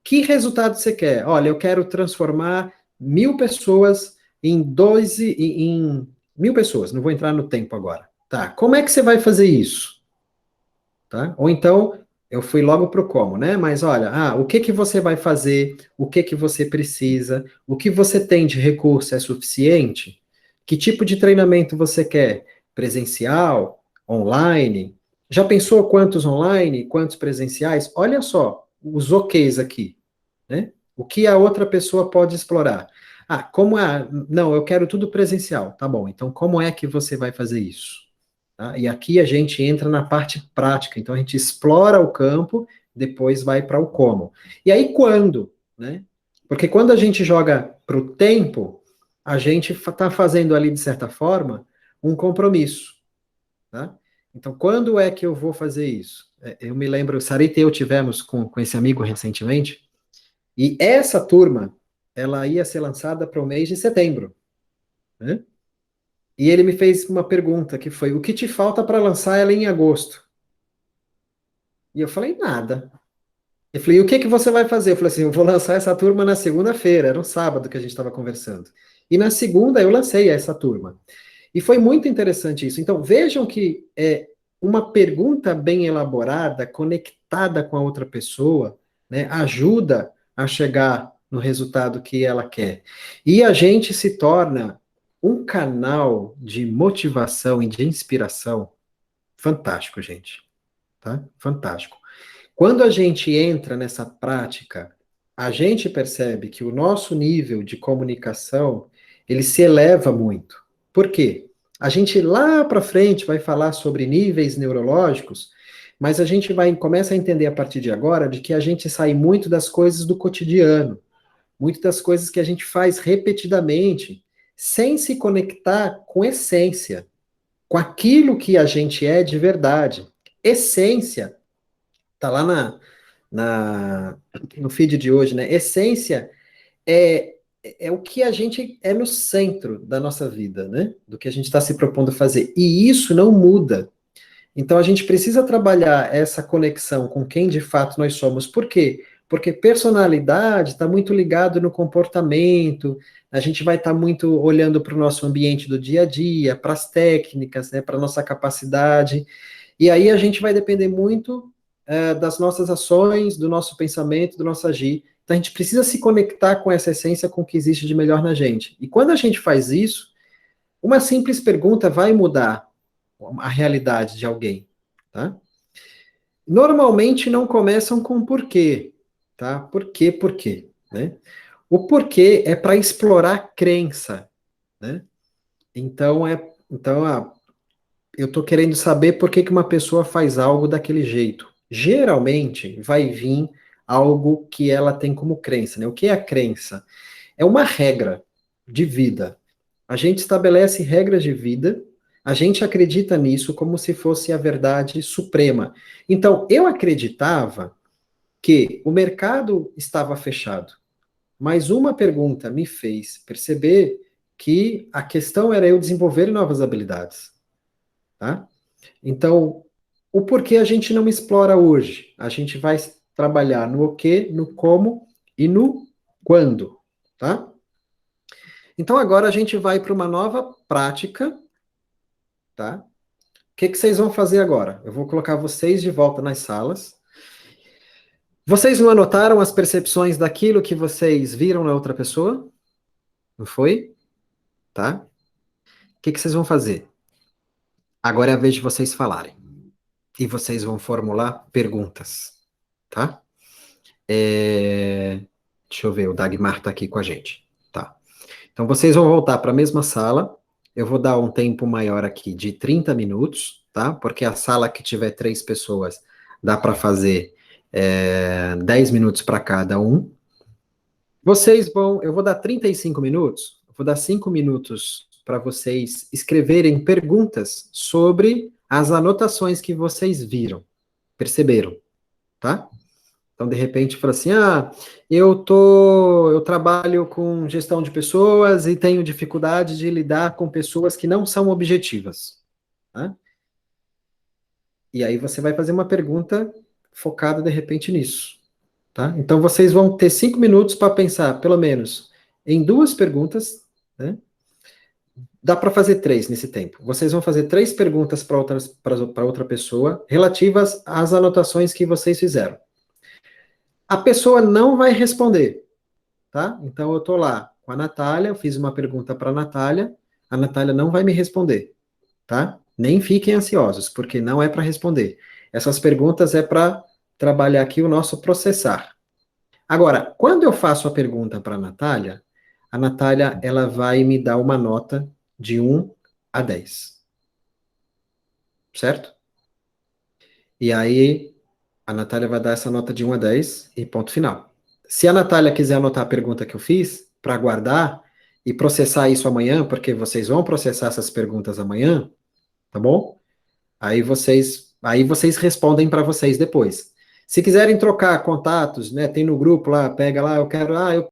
que resultado você quer? Olha, eu quero transformar 1.000 pessoas em 1.000 pessoas. Não vou entrar no tempo agora. Tá? Como é que você vai fazer isso? Tá? Ou então eu fui logo para o como, né? Mas olha, o que você vai fazer? O que você precisa? O que você tem de recurso é suficiente? Que tipo de treinamento você quer? Presencial? Online? Já pensou quantos online, quantos presenciais? Olha só, os OKs aqui, né? O que a outra pessoa pode explorar? Não, eu quero tudo presencial. Tá bom, então como é que você vai fazer isso? Tá? E aqui a gente entra na parte prática, então a gente explora o campo, depois vai para o como. E aí quando, né? Porque quando a gente joga para o tempo, a gente está fazendo ali, de certa forma, um compromisso, tá? Então, quando é que eu vou fazer isso? Eu me lembro, Sarita e eu tivemos com esse amigo recentemente, e essa turma, ela ia ser lançada para o mês de setembro, né? E ele me fez uma pergunta que foi: o que te falta para lançar ela em agosto? E eu falei: nada. Eu falei: e o que que você vai fazer? Eu falei assim: eu vou lançar essa turma na segunda-feira, era um sábado que a gente estava conversando. E na segunda eu lancei essa turma. E foi muito interessante isso. Então, vejam que uma pergunta bem elaborada, conectada com a outra pessoa, né, ajuda a chegar no resultado que ela quer. E a gente se torna um canal de motivação e de inspiração fantástico, gente. Tá? Fantástico. Quando a gente entra nessa prática, a gente percebe que o nosso nível de comunicação, ele se eleva muito. Por quê? A gente lá para frente vai falar sobre níveis neurológicos, mas a gente começa a entender a partir de agora de que a gente sai muito das coisas do cotidiano, muito das coisas que a gente faz repetidamente, sem se conectar com essência, com aquilo que a gente é de verdade. Essência, tá lá no feed de hoje, né? Essência é o que a gente é no centro da nossa vida, né? Do que a gente está se propondo fazer. E isso não muda. Então a gente precisa trabalhar essa conexão com quem de fato nós somos. Por quê? Porque personalidade está muito ligado no comportamento, a gente vai estar muito olhando para o nosso ambiente do dia a dia, para as técnicas, né, para a nossa capacidade, e aí a gente vai depender muito das nossas ações, do nosso pensamento, do nosso agir. Então a gente precisa se conectar com essa essência, com o que existe de melhor na gente. E quando a gente faz isso, uma simples pergunta vai mudar a realidade de alguém, tá? Normalmente não começam com porquê, tá? Por quê, né? O porquê é para explorar crença, né? Então, eu estou querendo saber por que uma pessoa faz algo daquele jeito. Geralmente, vai vir algo que ela tem como crença, né? O que é a crença? É uma regra de vida. A gente estabelece regras de vida, a gente acredita nisso como se fosse a verdade suprema. Então, eu acreditava que o mercado estava fechado, mas uma pergunta me fez perceber que a questão era eu desenvolver novas habilidades, tá? Então, o porquê a gente não explora hoje? A gente vai trabalhar no o quê, no como e no quando, tá? Então, agora a gente vai para uma nova prática, tá? O que vocês vão fazer agora? Eu vou colocar vocês de volta nas salas. Vocês não anotaram as percepções daquilo que vocês viram na outra pessoa? Não foi? Tá? O que vocês vão fazer? Agora é a vez de vocês falarem. E vocês vão formular perguntas, tá? Deixa eu ver, o Dagmar está aqui com a gente. Tá. Então, vocês vão voltar para a mesma sala. Eu vou dar um tempo maior aqui de 30 minutos, tá? Porque a sala que tiver 3 pessoas, dá para fazer 10 minutos para cada um. Eu vou dar 35 minutos, vou dar 5 minutos para vocês escreverem perguntas sobre as anotações que vocês viram, Perceberam, tá? Então, de repente, fala assim, eu trabalho com gestão de pessoas e tenho dificuldade de lidar com pessoas que não são objetivas, tá? E aí você vai fazer uma pergunta focada, de repente, nisso, tá? Então, vocês vão ter 5 minutos para pensar, pelo menos, em 2 perguntas, né? Dá para fazer 3 nesse tempo. Vocês vão fazer 3 perguntas para outra pessoa, relativas às anotações que vocês fizeram. A pessoa não vai responder, tá? Então, eu estou lá com a Natália, eu fiz uma pergunta para a Natália não vai me responder, tá? Nem fiquem ansiosos, porque não é para responder. Essas perguntas é para trabalhar aqui o nosso processar. Agora, quando eu faço a pergunta para a Natália, ela vai me dar uma nota de 1 a 10. Certo? E aí, a Natália vai dar essa nota de 1 a 10 e ponto final. Se a Natália quiser anotar a pergunta que eu fiz, para guardar e processar isso amanhã, porque vocês vão processar essas perguntas amanhã, tá bom? Aí vocês respondem para vocês depois. Se quiserem trocar contatos, né, tem no grupo lá, pega lá, eu